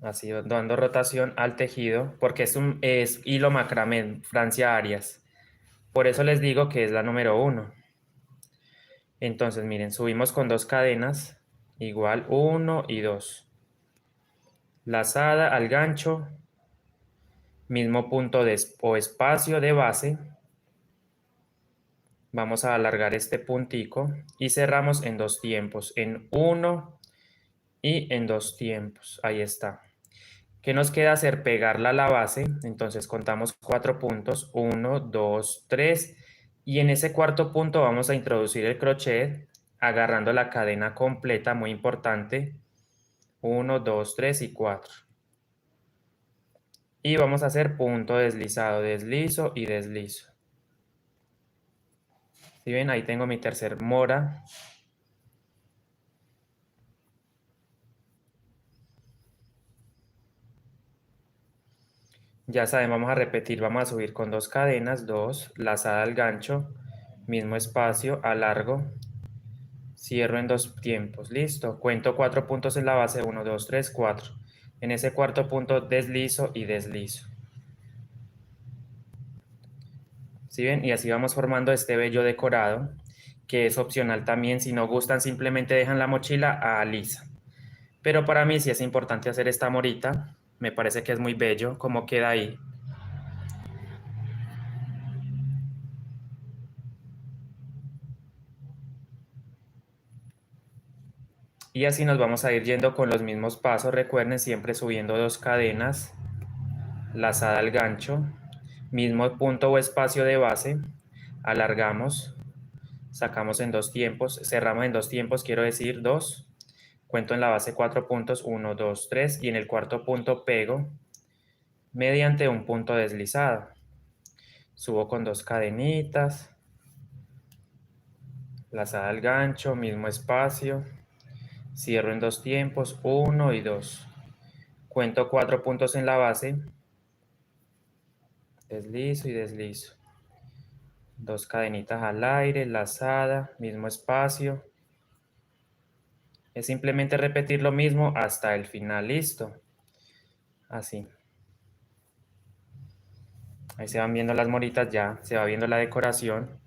Así, dando rotación al tejido porque es hilo macramé, Francia Arias. Por eso les digo que es la número 1. Entonces, miren, subimos con 2 cadenas, igual 1 y 2. Lazada al gancho, mismo punto o espacio de base. Vamos a alargar este puntico y cerramos en 2 tiempos, en 1 y en 2 tiempos. Ahí está. ¿Qué nos queda hacer? Pegarla a la base. Entonces contamos 4 puntos, 1, 2, 3. Y en ese cuarto punto vamos a introducir el crochet agarrando la cadena completa, muy importante. 1, 2, 3 y 4. Y vamos a hacer punto deslizado, deslizo y deslizo. ¿Sí ven? Ahí tengo mi tercer mora. Ya saben, vamos a repetir, vamos a subir con 2 cadenas, 2, lazada al gancho, mismo espacio, alargo, cierro en 2 tiempos, listo. Cuento 4 puntos en la base, 1, 2, 3, 4. En ese cuarto punto deslizo y deslizo. ¿Sí ven? Y así vamos formando este bello decorado, que es opcional también. Si no gustan, simplemente dejan la mochila a lisa. Pero para mí sí es importante hacer esta morita. Me parece que es muy bello cómo queda ahí. Y así nos vamos a ir yendo con los mismos pasos. Recuerden, siempre subiendo 2 cadenas, lazada al gancho, mismo punto o espacio de base, alargamos, sacamos en 2 tiempos, cerramos en 2 tiempos, quiero decir 2. Cuento en la base 4 puntos, 1, 2, 3, y en el cuarto punto pego mediante un punto deslizado. Subo con 2 cadenitas, lazada al gancho, mismo espacio, cierro en 2 tiempos, 1 y 2. Cuento 4 puntos en la base, deslizo y deslizo. 2 cadenitas al aire, lazada, mismo espacio. Es simplemente repetir lo mismo hasta el final, listo. Así. Ahí se van viendo las moritas ya, se va viendo la decoración.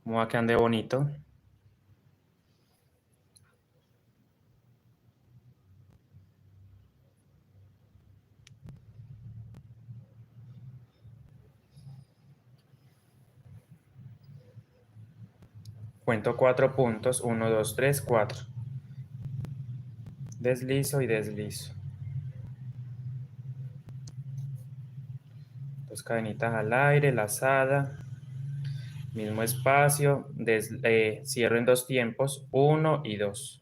Cómo va quedando de bonito. Cuento 4 puntos, 1, 2, 3, 4. Deslizo y deslizo. 2 cadenitas al aire, lazada, mismo espacio, cierro en 2 tiempos, 1 y 2.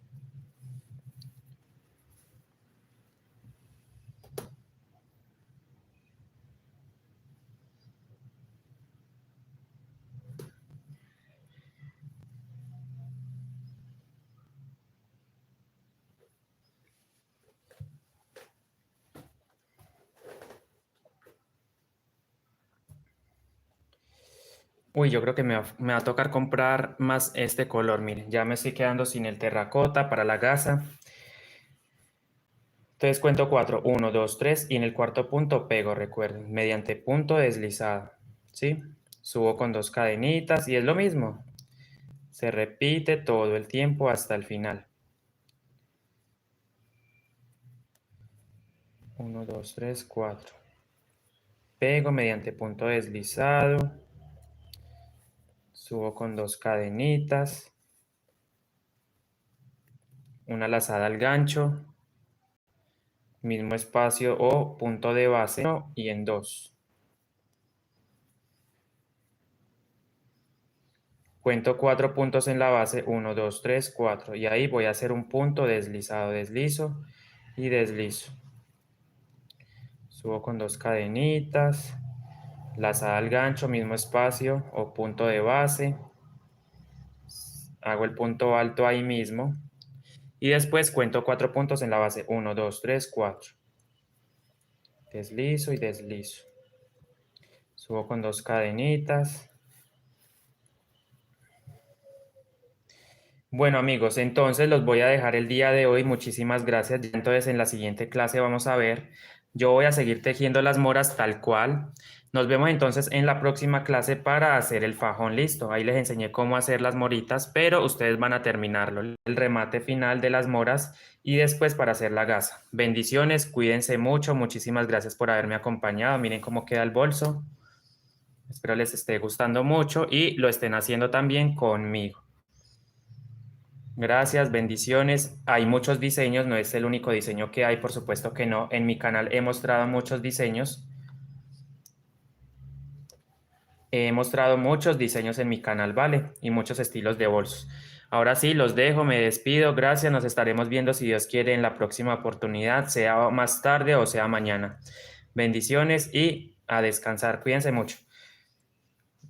Uy, yo creo que me va a tocar comprar más este color, miren, ya me estoy quedando sin el terracota para la gasa. Entonces cuento 4, 1, 2, 3 y en el cuarto punto pego, recuerden, mediante punto deslizado, ¿sí? Subo con 2 cadenitas y es lo mismo. Se repite todo el tiempo hasta el final. 1, 2, 3, 4. Pego mediante punto deslizado. Subo con 2 cadenitas. Una lazada al gancho. Mismo espacio o punto de base y en 2. Cuento 4 puntos en la base, 1, 2, 3, 4. Y ahí voy a hacer un punto deslizado, deslizo y deslizo. Subo con 2 cadenitas, lazada al gancho, mismo espacio o punto de base. Hago el punto alto ahí mismo. Y después cuento 4 puntos en la base, 1, 2, 3, 4. Deslizo y deslizo. Subo con 2 cadenitas. Bueno amigos, entonces los voy a dejar el día de hoy. Muchísimas gracias. Entonces en la siguiente clase vamos a ver Yo voy a seguir tejiendo las moras tal cual. Nos vemos entonces en la próxima clase para hacer el fajón. Listo. Ahí les enseñé cómo hacer las moritas, pero ustedes van a terminarlo, el remate final de las moras y después para hacer la gasa. Bendiciones, cuídense mucho. Muchísimas gracias por haberme acompañado. Miren cómo queda el bolso. Espero les esté gustando mucho y lo estén haciendo también conmigo. Gracias, bendiciones. Hay muchos diseños, no es el único diseño que hay, por supuesto que no. En mi canal he mostrado muchos diseños. He mostrado muchos diseños en mi canal, ¿vale? Y muchos estilos de bolsos. Ahora sí, los dejo, me despido. Gracias, nos estaremos viendo si Dios quiere en la próxima oportunidad, sea más tarde o sea mañana. Bendiciones y a descansar. Cuídense mucho.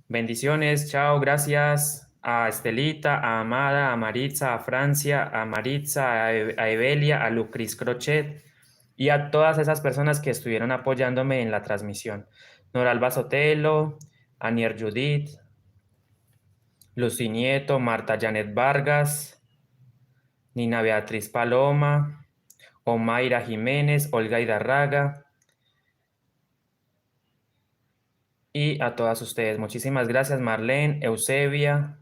Bendiciones, chao, gracias a Estelita, a Amada, a Maritza, a Francia, a Maritza, a Evelia, a Lucris Crochet y a todas esas personas que estuvieron apoyándome en la transmisión. Noralba Sotelo, Anier Judith, Lucy Nieto, Marta Janet Vargas, Nina Beatriz Paloma, Omaira Jiménez, Olga Hidarraga y a todas ustedes. Muchísimas gracias, Marlene, Eusebia,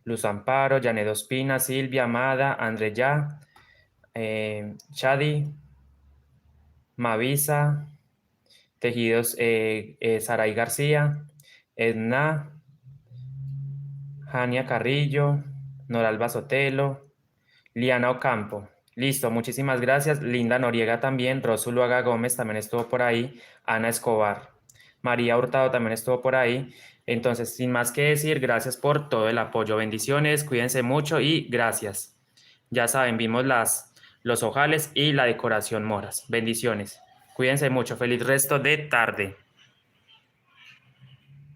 Luz Amparo, Janet Ospina, Silvia, Amada, Andrea, Chadi, Mavisa, Tejidos, Saray García, Edna, Jania Carrillo, Noralba Sotelo, Liana Ocampo. Listo, muchísimas gracias. Linda Noriega también, Rosuluaga Gómez también estuvo por ahí, Ana Escobar, María Hurtado también estuvo por ahí. Entonces, sin más que decir, gracias por todo el apoyo. Bendiciones, cuídense mucho y gracias. Ya saben, vimos los ojales y la decoración moras. Bendiciones. Cuídense mucho. Feliz resto de tarde.